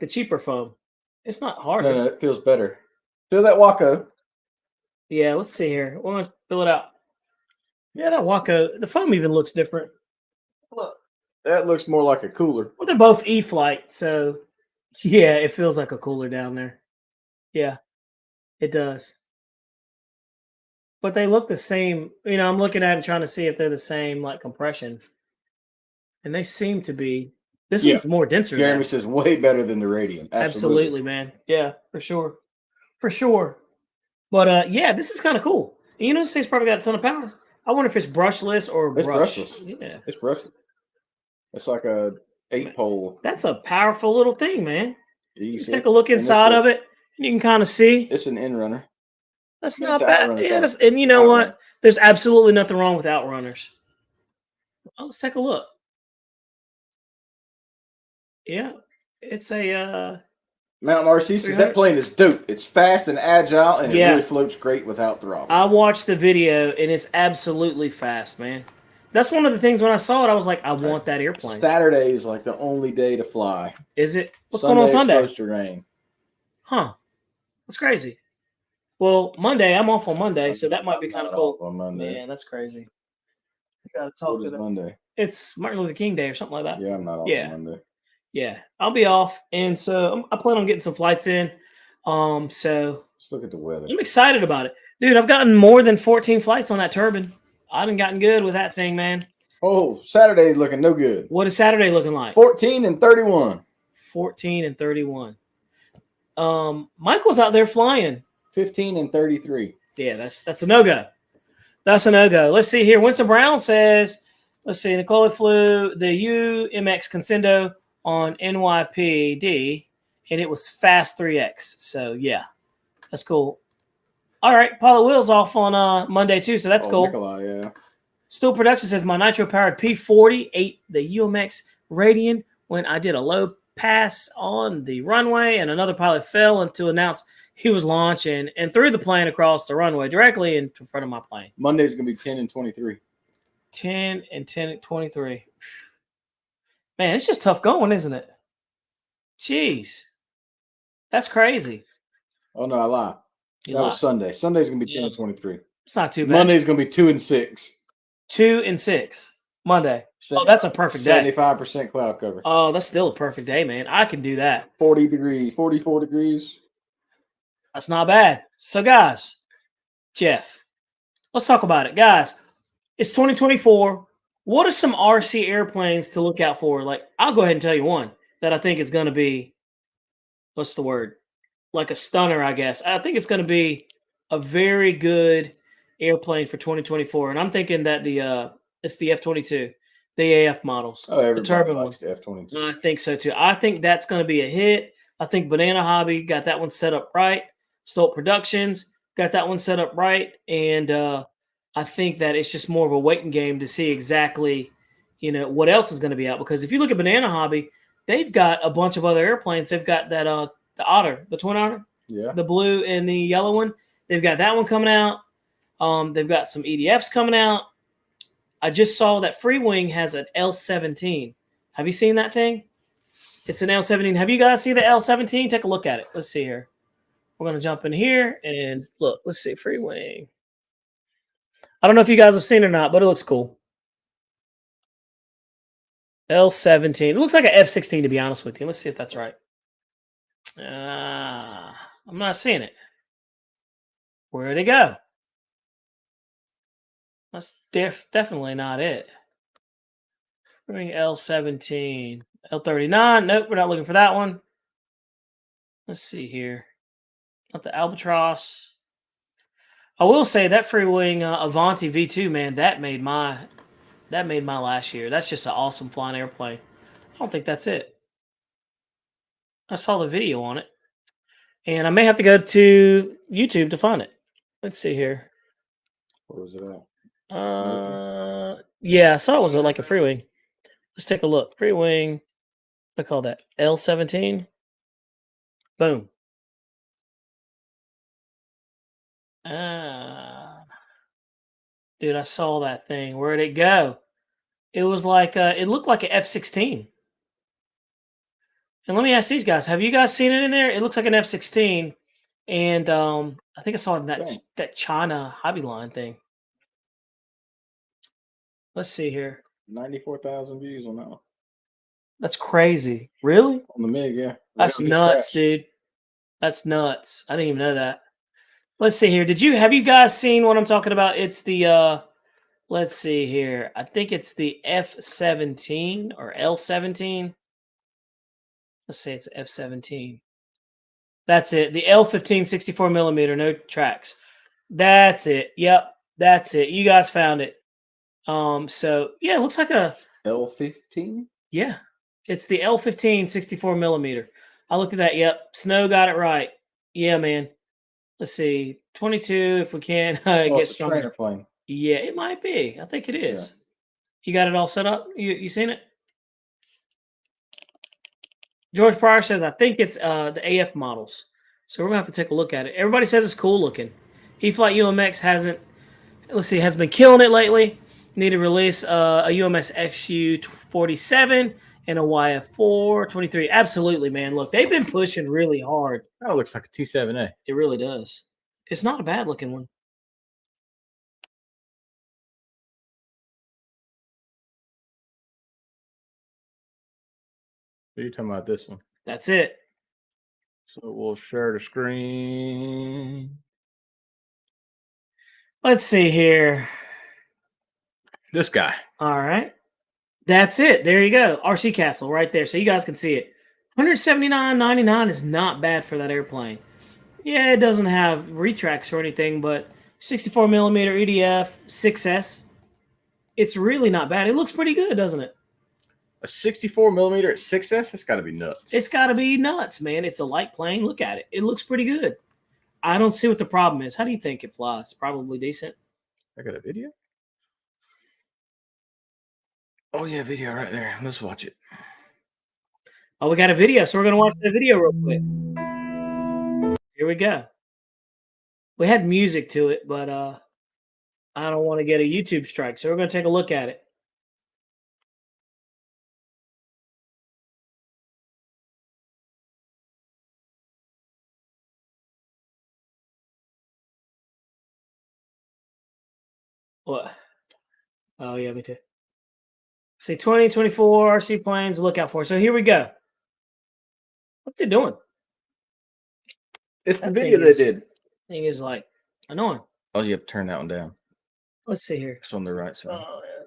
cheaper foam. It's not hard. No, it feels better. Feel that Waco. Yeah. Let's see here. We're gonna fill it out. Yeah, that Waco. The foam even looks different. Look. That looks more like a cooler. Well, they're both e-flite, so yeah, it feels like a cooler down there. Yeah, it does. But they look the same. I'm looking at it and trying to see if they're the same, like compression. And they seem to be. This one's more denser. Jeremy says way better than the Radiant. Absolutely, man. Yeah, for sure. For sure. But yeah, this is kind of cool. And this thing's probably got a ton of power. I wonder if it's brushless or brushless. Yeah. It's brushless. It's like a 8-pole. That's a powerful little thing, man. You take a look inside of it, and you can kind of see. It's an in-runner. That's not bad. Yeah, and you know what? There's absolutely nothing wrong with outrunners. Well, let's take a look. Yeah, it's a Mountain RC says that plane is dope. It's fast and agile, and it really floats great without throttle. I watched the video, and it's absolutely fast, man. That's one of the things when I saw it, I was like, I want that airplane. Saturday is like the only day to fly. Is it? What's going on Sunday? It's supposed to rain. Huh. That's crazy. Well, Monday, I'm off on Monday, so that might be kind of cool. On Monday. Man, that's crazy. I gotta talk to them. Monday. It's Martin Luther King Day or something like that. Yeah, I'm not off on Monday. Yeah, I'll be off, and so I plan on getting some flights in. So let's look at the weather. I'm excited about it, dude. I've gotten more than 14 flights on that turbine. I done gotten good with that thing, man. Oh, Saturday's looking no good. What is Saturday looking like? 14 and 31. 14 and 31. Michael's out there flying. 15 and 33. Yeah, that's a no-go. That's a no-go. Let's see here. Winston Brown says, let's see, Nicole flew the UMX Consindo on NYPD, and it was fast 3X. So, yeah, that's cool. All right, Pilot Will's off on Monday, too, so that's cool. Nikolai, yeah. Still Production says, my nitro-powered P40 ate the UMX Radiant when I did a low pass on the runway, and another pilot fell and to announce he was launching and threw the plane across the runway directly in front of my plane. Monday's going to be 10 and 23. 10 and 10 and 23. Man, it's just tough going, isn't it? Jeez. That's crazy. Oh, no, I lied. That was Sunday. Sunday's going to be 10 and 23. It's not too bad. Monday's going to be 2 and 6. 2 and 6. Monday. Oh, that's a perfect day. 75% cloud cover. Oh, that's still a perfect day, man. I can do that. 40 degrees, 44 degrees. That's not bad. So, guys, Jeff, let's talk about it. Guys, it's 2024. What are some RC airplanes to look out for? Like, I'll go ahead and tell you one that I think is going to be, what's the word? Like a stunner, I guess. I think it's going to be a very good airplane for 2024. And I'm thinking that it's the F-22, the AF models, Oh, the everybody turbine likes one. the F-22. I think so too. I think that's going to be a hit. I think Banana Hobby got that one set up right. Stolt Productions got that one set up right. And I think that it's just more of a waiting game to see exactly, what else is going to be out. Because if you look at Banana Hobby, they've got a bunch of other airplanes. They've got that the Otter, the Twin Otter, Yeah, the blue and the yellow one. They've got that one coming out. They've got some EDFs coming out. I just saw that Free Wing has an L-17. Have you seen that thing? It's an L-17. Have you guys seen the L-17? Take a look at it. Let's see here. We're going to jump in here and look. Let's see. Free Wing. I don't know if you guys have seen it or not, but it looks cool. L-17. It looks like an F-16, to be honest with you. Let's see if that's right. I'm not seeing it. Where'd it go? That's definitely not it. Bring L-17. L-39. Nope, we're not looking for that one. Let's see here. Not the Albatross. I will say that Free Wing Avanti V2, man, that made my last year. That's just an awesome flying airplane. I don't think that's it. I saw the video on it. And I may have to go to YouTube to find it. Let's see here. where was it at? Yeah, I saw it was like a Free Wing. Let's take a look. Free Wing. What do I call that? L-17. Boom. Dude, I saw that thing. Where'd it go? It was like it looked like an F-16. And let me ask these guys: have you guys seen it in there? It looks like an F-16, and I think I saw it in that China Hobby Line thing. Let's see here. 94,000 views on that one. That's crazy. Really? On the MiG, yeah. That's nuts, dude. That's nuts. I didn't even know that. Let's see here. Have you guys seen what I'm talking about? It's the let's see here. I think it's the F-17 or L-17. Let's say it's F-17. That's it. The L-15 64 millimeter, no tracks. That's it. Yep, that's it. You guys found it. So yeah, it looks like a L-15. Yeah, it's the L-15 64 millimeter. I looked at that. Yep, Snow got it right. Yeah, man. Let's see, 22 if we can get stronger. Trainer plane. Yeah, it might be. I think it is. Yeah. You got it all set up? You seen it? George Pryor says, I think it's the AF models. So we're going to have to take a look at it. Everybody says it's cool looking. E-flite UMX has been killing it lately. Need to release a UMS XU-47 and a YF-423. Absolutely, man. Look, they've been pushing really hard. That looks like a T-7A. It really does. It's not a bad looking one. What are you talking about this one? That's it. So we'll share the screen. Let's see here. This guy. All right. That's it. There you go. RC Castle right there. So you guys can see it. $179.99 is not bad for that airplane. Yeah, it doesn't have retracts or anything, but 64 millimeter EDF 6S. It's really not bad. It looks pretty good, doesn't it? A 64 millimeter at 6S? That's got to be nuts. It's got to be nuts, man. It's a light plane. Look at it. It looks pretty good. I don't see what the problem is. How do you think it flies? Probably decent. I got a video? Oh, yeah, video right there. Let's watch it. Oh, we got a video, so we're going to watch the video real quick. Here we go. We had music to it, but I don't want to get a YouTube strike, so we're going to take a look at it. What? Oh, yeah, me too. Say 2024 RC planes, look out for. So here we go. What's it doing? It's the video they did. Thing is like annoying. Oh, you have to turn that one down. Let's see here. It's on the right side. Oh, yeah.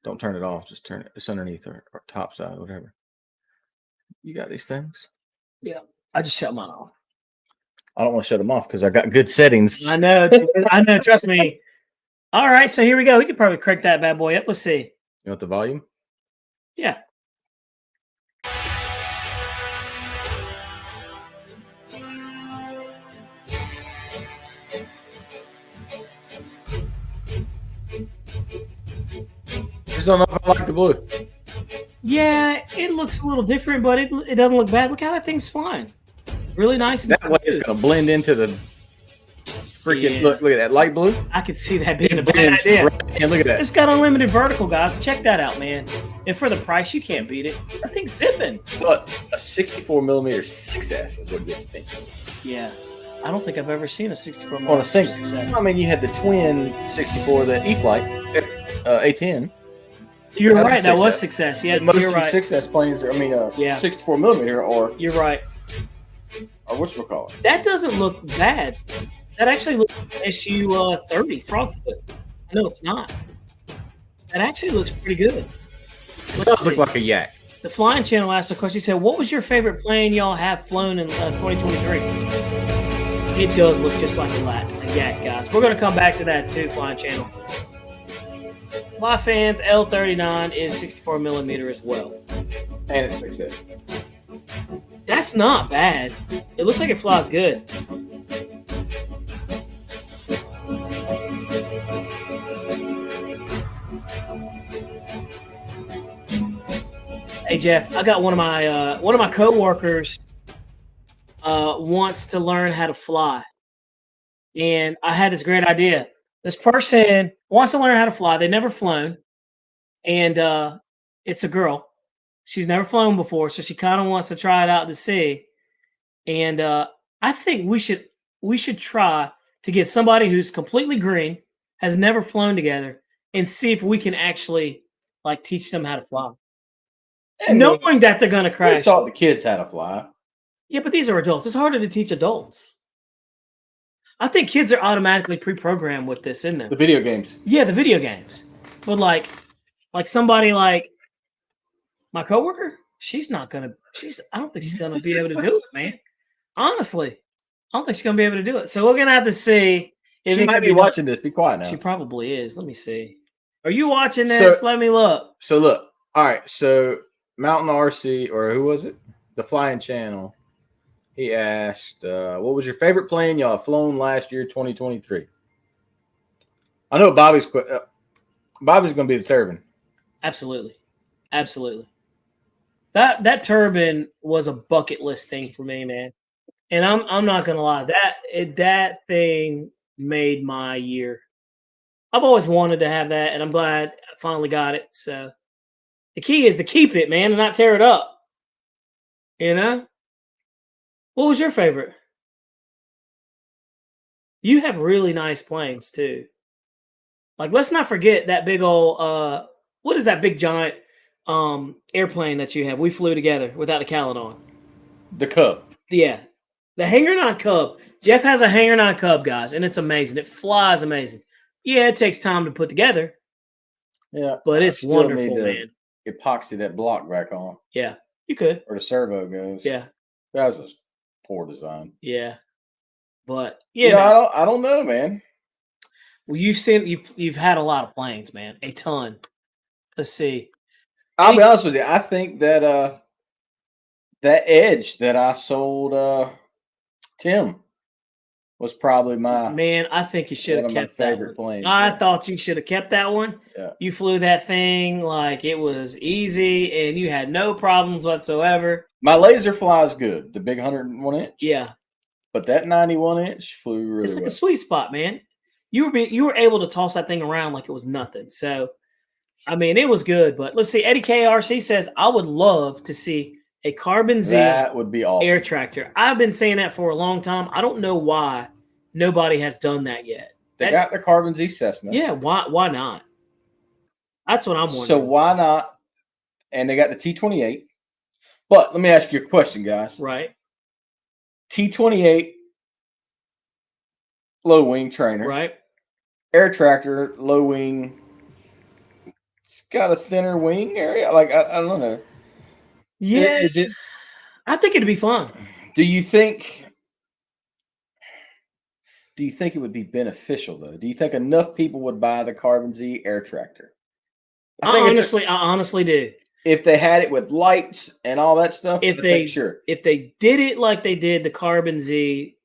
Don't turn it off. Just turn it. It's underneath or top side, whatever. You got these things? Yeah. I just shut mine off. I don't want to shut them off because I got good settings. I know. I know. Trust me. All right. So here we go. We could probably crank that bad boy up. Let's see. You want the volume? Yeah. Just don't know if I like the blue. Yeah, it looks a little different, but it doesn't look bad. Look how that thing's flying. Really nice. That way it's going to blend into the freaking, look at that light blue. I could see that being a bad idea. Right. And look at that. It's got unlimited vertical, guys. Check that out, man. And for the price, you can't beat it. That thing's zipping. But a 64 millimeter 6S is what gets me. Yeah. I don't think I've ever seen a 64 On a single. 6S. I mean, you had the twin 64, the e-flite, A10. You're right. That was 6S. Yeah, most you're right. 6S planes, yeah. 64 millimeter or you're right. Or whatchamacallit. That doesn't look bad. That actually looks like SU 30 Frogfoot. No, it's not. That actually looks pretty good. It does look like a yak. The Flying Channel asked a question. He said, "What was your favorite plane y'all have flown in 2023?" It does look just like a yak, guys. We're going to come back to that too, Flying Channel. Fly fans, L39 is 64 millimeter as well. And it's 6S. That's not bad. It looks like it flies good. Hey Jeff, I got one of my coworkers wants to learn how to fly, and I had this great idea. This person wants to learn how to fly. They've never flown, and it's a girl. She's never flown before, so she kind of wants to try it out to see. And I think we should try to get somebody who's completely green, has never flown together, and see if we can actually like teach them how to fly. And knowing that they're gonna crash. We taught the kids how to fly. Yeah, but these are adults. It's harder to teach adults. I think kids are automatically pre-programmed with this, isn't it? The video games. Yeah, the video games. But like somebody like my coworker, I don't think she's gonna be able to do it, man. Honestly, I don't think she's gonna be able to do it. So we're gonna have to see. If she might be watching this. Be quiet now. She probably is. Let me see. Are you watching this? Let me look. So look. All right. So Mountain RC, or who was it? The Flying Channel. He asked, what was your favorite plane y'all flown last year, 2023? I know Bobby's going to be the turbine. Absolutely. That turbine was a bucket list thing for me, man. And I'm not going to lie. That thing made my year. I've always wanted to have that, and I'm glad I finally got it. So the key is to keep it, man, and not tear it up. You know? What was your favorite? You have really nice planes too. Like, let's not forget that big old what is that big giant airplane that you have? We flew together without the Callan on. The Cub. Yeah. The Hanger 9 Cub. Jeff has a Hanger 9 Cub, guys, and it's amazing. It flies amazing. Yeah, it takes time to put together. Yeah. But it's wonderful, man. Epoxy that block back on. Yeah, you could. Or the servo goes. Yeah. That's a poor design. Yeah. But I don't know, man. Well, you've had a lot of planes, man. A ton. Let's see. I'll be honest with you. I think that that Edge that I sold Tim was probably my man. I think you should have kept that favorite plane. I thought you should have kept that one. Yeah. You flew that thing like it was easy and you had no problems whatsoever. My laser flies good, the big 101 inch. Yeah. But that 91 inch flew really It's like well. a sweet spot, man. You were able to toss that thing around like it was nothing. So, I mean, it was good. But let's see. Eddie KRC says, I would love to see a Carbon Z that would be awesome. air tractor. I've been saying that for a long time. I don't know why nobody has done that yet. They got the Carbon Z Cessna. Yeah, why not? That's what I'm wondering. So why not? And they got the T-28. But let me ask you a question, guys. Right. T-28 low wing trainer. Right. Air tractor, low wing It's got a thinner wing area. Like I don't know. Yeah, Is it? I think it'd be fun. Do you think? Do you think it would be beneficial though? Do you think enough people would buy the Carbon Z air tractor? I think I honestly do. if they had it with lights and all that stuff, If I they think sure. if they did it like they did the Carbon Z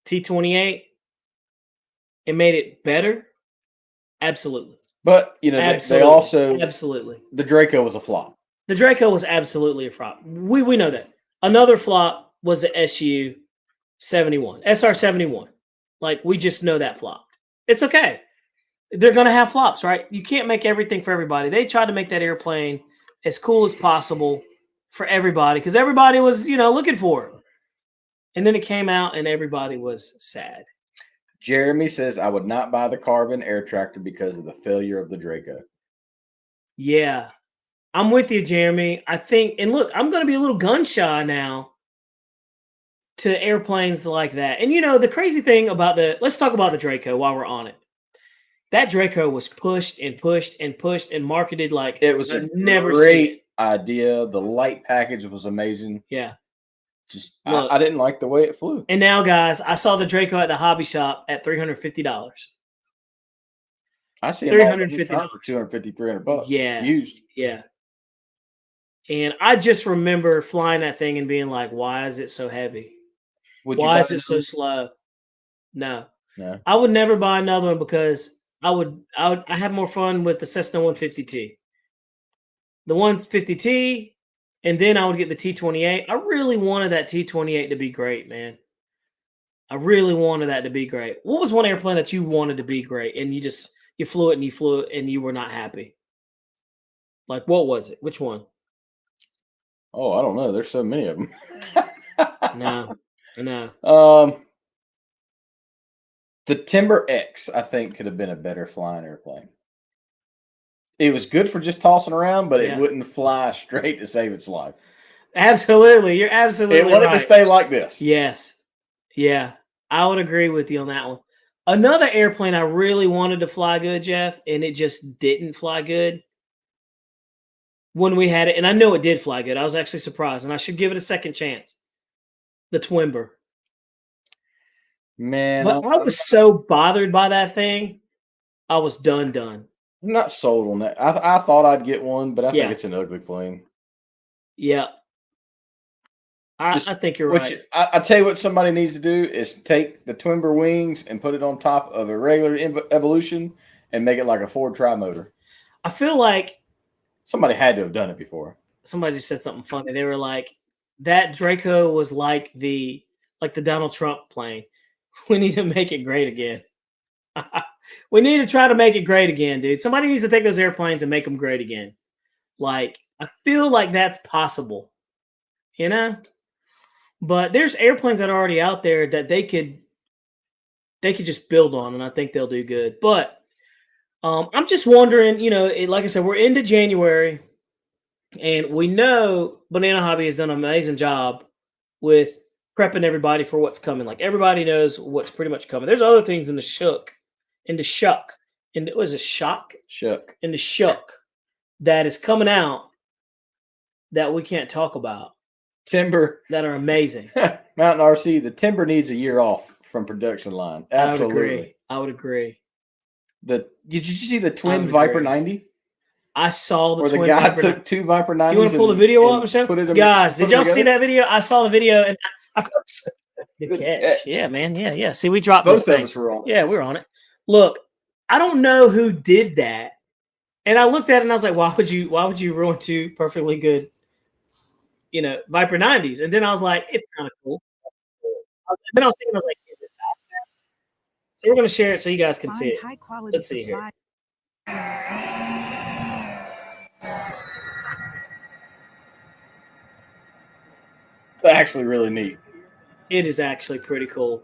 T28 and made it better, absolutely. But you know, they also absolutely. The Draco was a flop. The Draco was absolutely a flop. We know that. Another flop was the SU 71, SR 71. Like we just know that flopped. It's okay. They're gonna have flops, right? You can't make everything for everybody. They tried to make that airplane as cool as possible for everybody because everybody was, looking for it. And then it came out and everybody was sad. Jeremy says, I would not buy the Carbon air tractor because of the failure of the Draco. Yeah, I'm with you, Jeremy. I think, and look, I'm going to be a little gun shy now to airplanes like that. And the crazy thing about let's talk about the Draco while we're on it. That Draco was pushed and pushed and pushed and marketed like it was a great idea. The light package was amazing. Yeah. Just I didn't like the way it flew. And now, guys, I saw the Draco at the hobby shop at $350. I see $350 for $250, $300. Yeah, used. Yeah. And I just remember flying that thing and being like, "Why is it so heavy? Why is it so slow?" No, I would never buy another one because I have more fun with the Cessna 150T. The 150T. And then I would get the T28. I really wanted that T28 to be great, man. I really wanted that to be great. What was one airplane that you wanted to be great and you flew it and you were not happy? Like, what was it? Which one? Oh, I don't know. There's so many of them. No, I know. The Timber X, I think, could have been a better flying airplane. It was good for just tossing around, but it wouldn't fly straight to save its life. Absolutely. You're absolutely right. It wanted to stay like this. Yes. Yeah. I would agree with you on that one. Another airplane I really wanted to fly good, Jeff, and it just didn't fly good when we had it. And I know it did fly good. I was actually surprised, and I should give it a second chance. The Twimber. Man. But I was so bothered by that thing. I was done. I'm not sold on that. I thought I'd get one, but I think it's an ugly plane. Yeah. I think you're right. I tell you what somebody needs to do is take the Twimber wings and put it on top of a regular Evolution and make it like a Ford tri-motor. I feel like somebody had to have done it before. Somebody said something funny. They were like, that Draco was like the Donald Trump plane. We need to make it great again. We need to try to make it great again, dude. Somebody needs to take those airplanes and make them great again. Like, I feel like that's possible, But there's airplanes that are already out there that they could just build on, and I think they'll do good. But I'm just wondering, like I said, we're into January, and we know Banana Hobby has done an amazing job with prepping everybody for what's coming. Like, everybody knows what's pretty much coming. There's other things in the shuck, in the shuck that is coming out that we can't talk about. Timber that are amazing. Mountain RC, the Timber needs a year off from production line. Absolutely. I would agree. Did you see the twin Viper 90? I saw the twin the guy Viper took two Viper 90s. You want to pull the video up, Michelle? Guys, did y'all see that video? I saw the video and good catch. Yeah, man. Yeah. See, we dropped both this thing. Of us were on it. Yeah, we were on it. Look, I don't know who did that. And I looked at it and I was like, why would you ruin two perfectly good, Viper 90s? And then I was like, it's kind of cool. Then I was thinking, is it that? So we're going to share it so you guys can see it. Let's see here. That's actually really neat. It is actually pretty cool.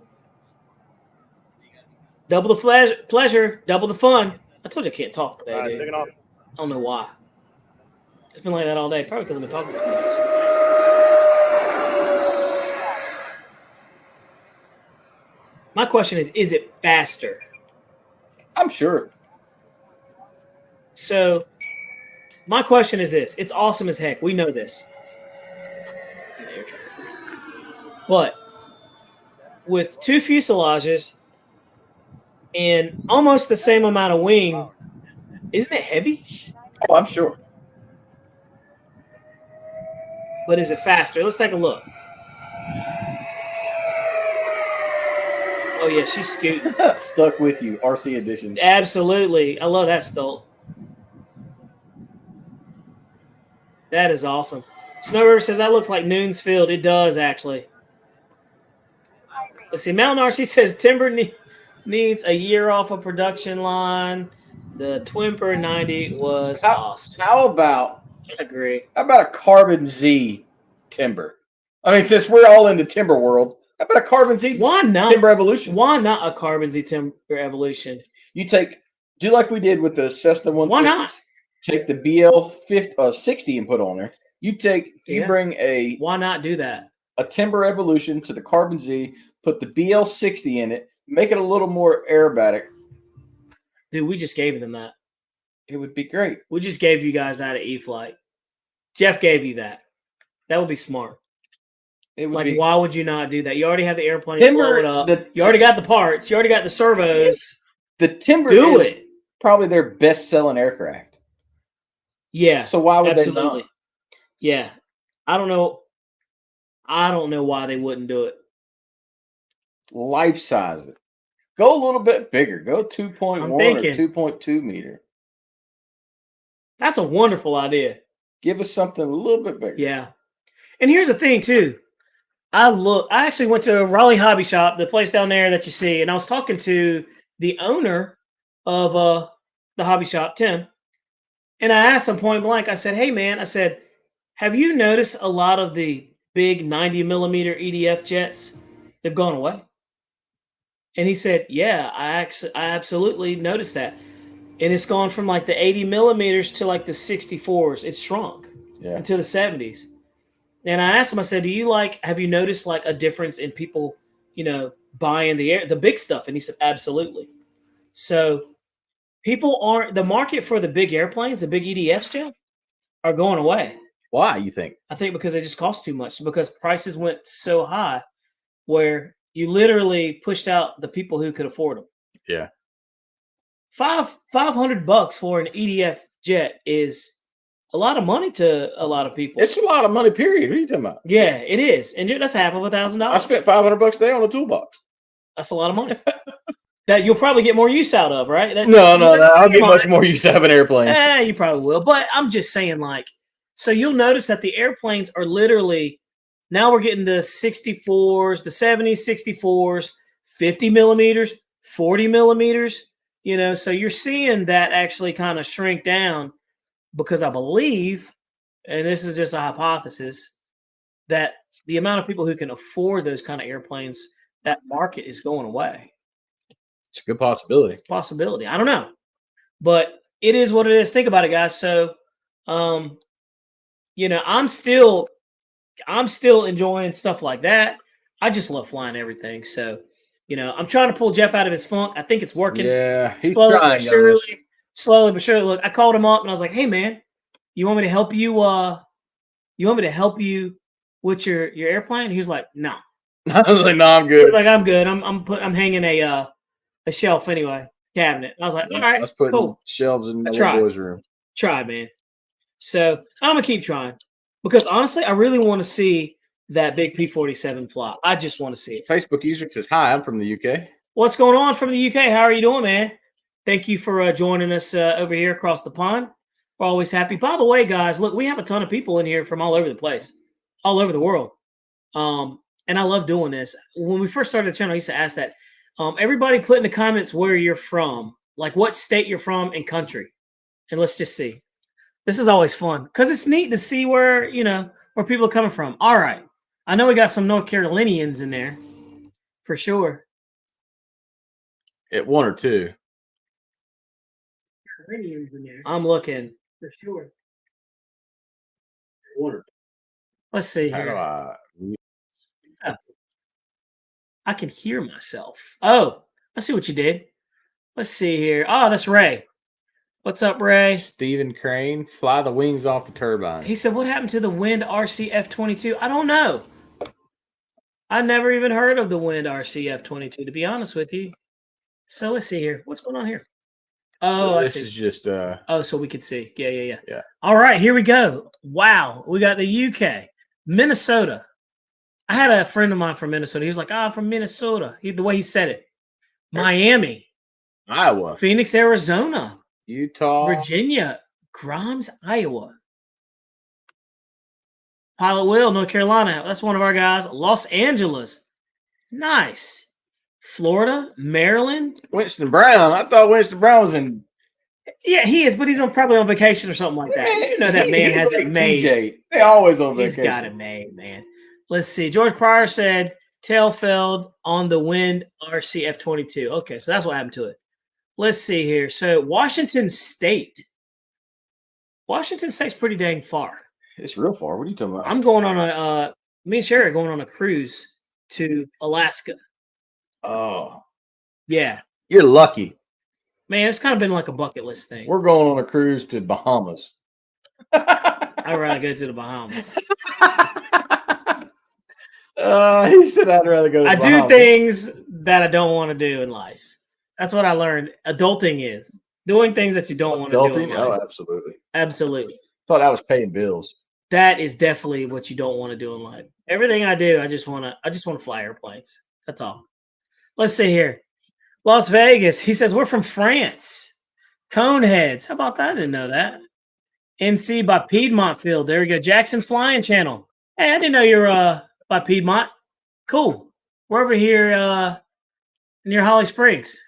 Double the pleasure, double the fun. I told you I can't talk today, dude. I don't know why. It's been like that all day. Probably because I've been talking too much. My question is it faster? I'm sure. So my question is this: it's awesome as heck. We know this, but with 2 fuselages and almost the same amount of wing, isn't it heavy? Oh, I'm sure. But is it faster? Let's take a look. Oh yeah, she's scooting. Stuck with you, RC edition. Absolutely. I love that Stolt. That is awesome. Snow River says that looks like Noon's Field. It does, actually. Let's see. Mountain RC says Timber needs a year off of production line. The Twimper 90 was awesome. How about I agree. How about a Carbon Z timber? I mean, since we're all in the timber world, how about a Carbon Z Why not? timber evolution? Why not a Carbon Z timber evolution? You do like we did with the Cessna 150s. Why not? Take the BL 60 and put on there. You bring a Why not do that? A timber evolution to the Carbon Z, put the BL 60 in it, make it a little more aerobatic. Dude, we just gave them that. It would be great. We just gave you guys that at e-flite. Jeff gave you that. That would be smart. It would why would you not do that? You already have the airplane blown up. You already got the parts. You already got the servos. The timber is probably their best-selling aircraft. Yeah. So why would they not? Yeah. I don't know why they wouldn't do it. Life size it. Go a little bit bigger. Go 2.1 or 2.2 meter. That's a wonderful idea. Give us something a little bit bigger. Yeah. And here's the thing, too. I actually went to Raleigh Hobby Shop, the place down there that you see, and I was talking to the owner of the hobby shop, Tim, and I asked him point blank, I said, hey, man, I said, have you noticed a lot of the big 90 millimeter EDF jets? They've gone away. And he said, yeah, I absolutely noticed that. And it's gone from like the 80 millimeters to like the 64s. It's shrunk into the 70s. And I asked him, I said, have you noticed like a difference in people, buying the big stuff? And he said, absolutely. So the market for the big airplanes, the big EDFs, Jeff, are going away. Why, you think? I think because they just cost too much, because prices went so high where you literally pushed out the people who could afford them. Yeah. $500 for an EDF jet is a lot of money to a lot of people. It's a lot of money, period. What are you talking about? Yeah, it is. And that's half of $1,000. I spent $500 a day on a toolbox. That's a lot of money. That you'll probably get more use out of, right? No. I'll get much more use out of an airplane. You probably will. But I'm just saying, so you'll notice that the airplanes are literally, now we're getting the 64s, the 70s, 64s, 50 millimeters, 40 millimeters, so you're seeing that actually kind of shrink down, because I believe, and this is just a hypothesis, that the amount of people who can afford those kind of airplanes, that market is going away. It's a good possibility. It's a possibility. I don't know. But it is what it is. Think about it, guys. So, I'm still enjoying stuff like that. I just love flying everything. So, I'm trying to pull Jeff out of his funk. I think it's working. Yeah, he's slowly trying, but surely. Slowly but surely. Look, I called him up and I was like, "Hey, man, you want me to help you? You want me to help you with your airplane?" He was like, "No." I was like, "No, I'm good." He was like, "I'm good. I'm hanging a shelf anyway, cabinet." And I was like, "All right, I was putting cool. Shelves in the little boy's room." Try, man. So I'm gonna keep trying, because honestly, I really want to see that big P-47 fly. I just want to see it. Facebook user says, "Hi, I'm from the UK." What's going on from the UK? How are you doing, man? Thank you for joining us over here across the pond. We're always happy. By the way, guys, look, we have a ton of people in here from all over the place, all over the world. And I love doing this. When we first started the channel, I used to ask that. Everybody put in the comments where you're from, like what state you're from and country. And let's just see. This is always fun because it's neat to see where people are coming from. All right. I know we got some North Carolinians in there for sure. At one or two. Carolinians in there. I'm looking for sure. Let's see here. I can hear myself. Oh, I see what you did. Let's see here. Oh, that's Ray. What's up, Ray? Stephen Crane, fly the wings off the turbine. He said, what happened to the Wind RCF-22? I don't know. I never even heard of the Wind RCF-22, to be honest with you. So let's see here. What's going on here? Oh, I This see. is just Oh, so we could see. Yeah. Yeah. All right, here we go. Wow. We got the UK, Minnesota. I had a friend of mine from Minnesota. He was like, I'm from Minnesota. The way he said it. Miami, Iowa, Phoenix, Arizona, Utah, Virginia, Grimes, Iowa. Pilot Will, North Carolina. That's one of our guys. Los Angeles. Nice. Florida, Maryland. Winston Brown. I thought Winston Brown was in. Yeah, he is, but he's probably on vacation or something like that. You know that man has it made. TJ. They always on He's vacation. got it made, man. Let's see. George Pryor said tailfield on the Wind RCF-22. Okay, so that's what happened to it. Let's see here. So Washington State. Washington State's pretty dang far. It's real far. What are you talking about? I'm going on a me and Sherry are going on a cruise to Alaska. Oh, Yeah. you're lucky. Man, it's kind of been like a bucket list thing. We're going on a cruise to Bahamas. I'd rather go to the Bahamas. He said I'd rather go to I Bahamas. do things that I don't want to do in life. That's what I learned. Adulting is doing things that you don't want to do in Adulting? life. Oh, absolutely. Absolutely. Thought I was paying bills. That is definitely what you don't want to do in life. Everything I do, I just want to fly airplanes. That's all. Let's see here. Las Vegas. He says we're from France. Coneheads. How about that? I didn't know that. NC by Piedmont Field. There we go. Jackson Flying Channel. Hey, I didn't know you're by Piedmont. Cool. We're over here near Holly Springs.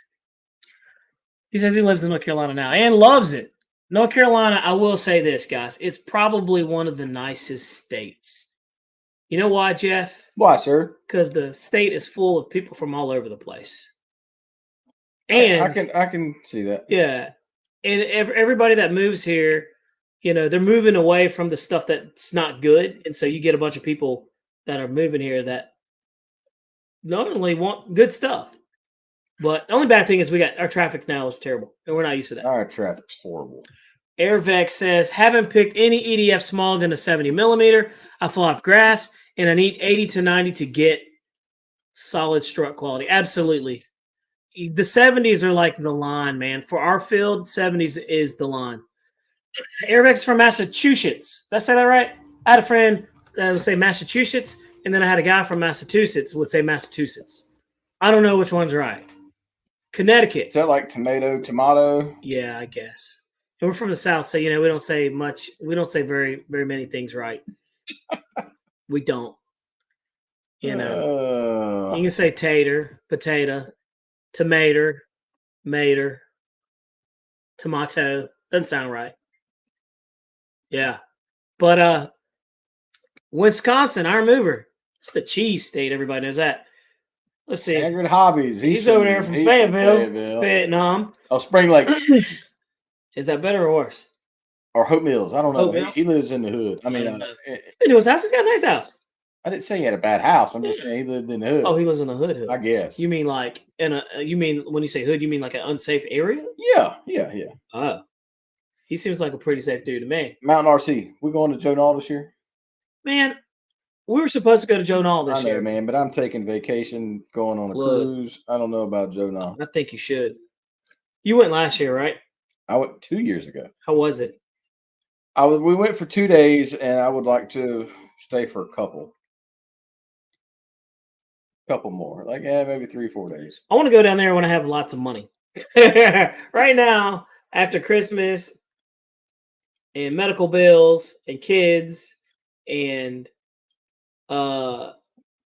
He says he lives in North Carolina now and loves it. North Carolina, I will say this, guys. It's probably one of the nicest states. You know why, Jeff? Why, sir? Because the state is full of people from all over the place. And I can see that. yeah, and everybody that moves here, you know, they're moving away from the stuff that's not good, and so you get a bunch of people that are moving here that not only want good stuff, but the only bad thing is our traffic now is terrible, and we're not used to that. Our traffic's horrible. Airvex says, haven't picked any EDF smaller than a 70 millimeter. I fly off grass, and I need 80 to 90 to get solid strut quality. Absolutely. The 70s are like the line, man. For our field, 70s is the line. Airvex from Massachusetts. Did I say that right? I had a friend that would say Massachusetts, and then I had a guy from Massachusetts would say Massachusetts. I don't know which one's right. Connecticut. Is that like tomato? Yeah, I guess. And we're from the South, so, you know, we don't say much. We don't say very, very many things right. We don't. You know, you can say tater, potato, tomato, mater, tomato. Doesn't sound right. Yeah. But Wisconsin, our mover. It's the cheese state. Everybody knows that. Let's see. Angry Hobbies. He's over there from Fayetteville, Vietnam. Oh, Spring Lake. Is that better or worse? Or Hope Mills. I don't know. Hope Mills? He lives in the hood. I mean, Into his house. He's got a nice house. I didn't say he had a bad house. I'm just saying he lived in the hood. Oh, he lives in a hood. I guess. You mean like you mean when you say hood, you mean like an unsafe area? Yeah. Oh. He seems like a pretty safe dude to me. Mountain RC. We going to Joe Nall this year? Man, we were supposed to go to Joe Nall this I know, year. man, but I'm taking vacation, going on a cruise. I don't know about Joe Nall. I think you should. You went last year, right? I went 2 years ago. How was it? We went for 2 days, and I would like to stay for a couple more, like maybe 3-4 days. I want to go down there when I have lots of money. Right now, after Christmas and medical bills and kids and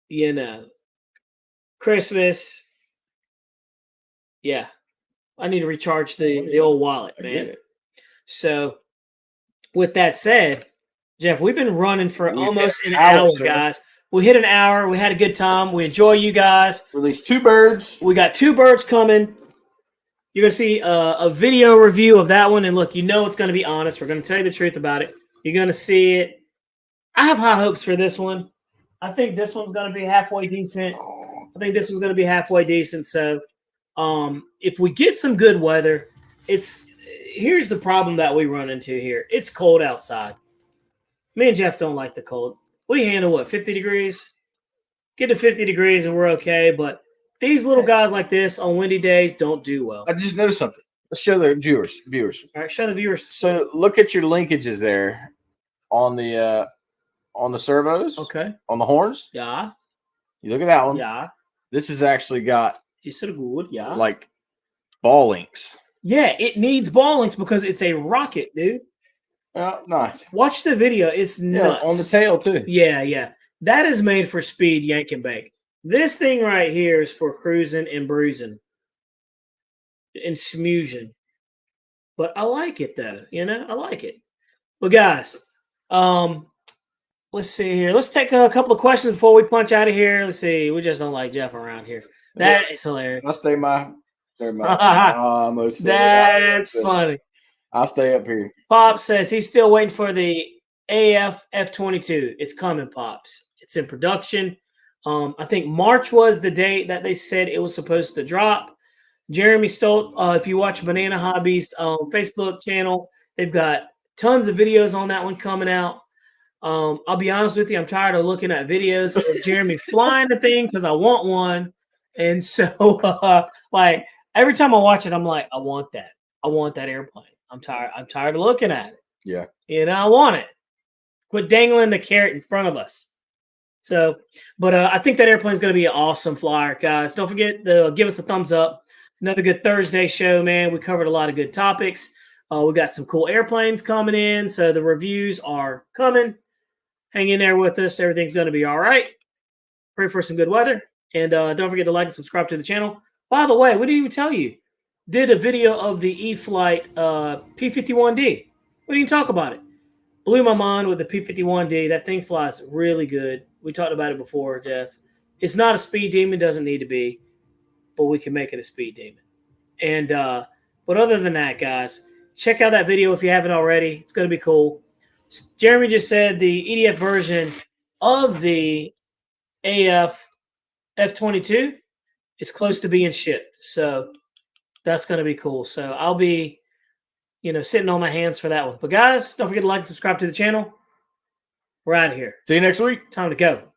you know, Christmas. Yeah. I need to recharge the old wallet, man. So with that said, Jeff, we've been running for almost an hour, guys. We hit an hour. We had a good time. We enjoy you guys. Released 2 birds. We got 2 birds coming. You're going to see a video review of that one. And look, you know it's going to be honest. We're going to tell you the truth about it. You're going to see it. I have high hopes for this one. I think this one's going to be halfway decent. I think this one's going to be halfway decent. So if we get some good weather, it's here's the problem that we run into here. It's cold outside. Me and Jeff don't like the cold. We handle what, 50 degrees? Get to 50 degrees and we're okay. But these little guys like this on windy days don't do well. I just noticed something. Let's show the viewers. All right, show the viewers. So look at your linkages there on the servos. Okay. On the horns. Yeah. You look at that one. Yeah. This has actually got It's so good. Yeah. like ball links. Yeah, it needs ball links because it's a rocket, dude. Oh, nice. Watch the video. It's nuts. Yeah, on the tail too. Yeah, yeah. That is made for speed, yank and bake. This thing right here is for cruising and bruising and smoozing. But I like it though, I like it. But guys, let's see here. Let's take a couple of questions before we punch out of here. Let's see. We just don't like Jeff around here. That is hilarious. I'll stay That's funny. I'll stay up here. Pop says he's still waiting for the F-22. It's coming, Pops. It's in production. I think March was the date that they said it was supposed to drop. Jeremy Stolt, if you watch Banana Hobbies Facebook channel, they've got tons of videos on that one coming out. I'll be honest with you, I'm tired of looking at videos of Jeremy flying the thing because I want one. And so, like, every time I watch it, I'm like, I want that. I want that airplane. I'm tired of looking at it. Yeah. I want it. Quit dangling the carrot in front of us. So, but I think that airplane is going to be an awesome flyer, guys. Don't forget to give us a thumbs up. Another good Thursday show, man. We covered a lot of good topics. We got some cool airplanes coming in, so the reviews are coming. Hang in there with us. Everything's going to be all right. Pray for some good weather. And don't forget to like and subscribe to the channel. By the way, we didn't even tell you. Did a video of the e-flite P-51D. We didn't talk about it. Blew my mind with the P-51D. That thing flies really good. We talked about it before, Jeff. It's not a speed demon. Doesn't need to be. But we can make it a speed demon. And but other than that, guys, check out that video if you haven't already. It's going to be cool. Jeremy just said the EDF version of the F-22 is close to being shipped. So that's going to be cool. So I'll be, sitting on my hands for that one. But guys, don't forget to like and subscribe to the channel. We're out of here. See you next week. Time to go.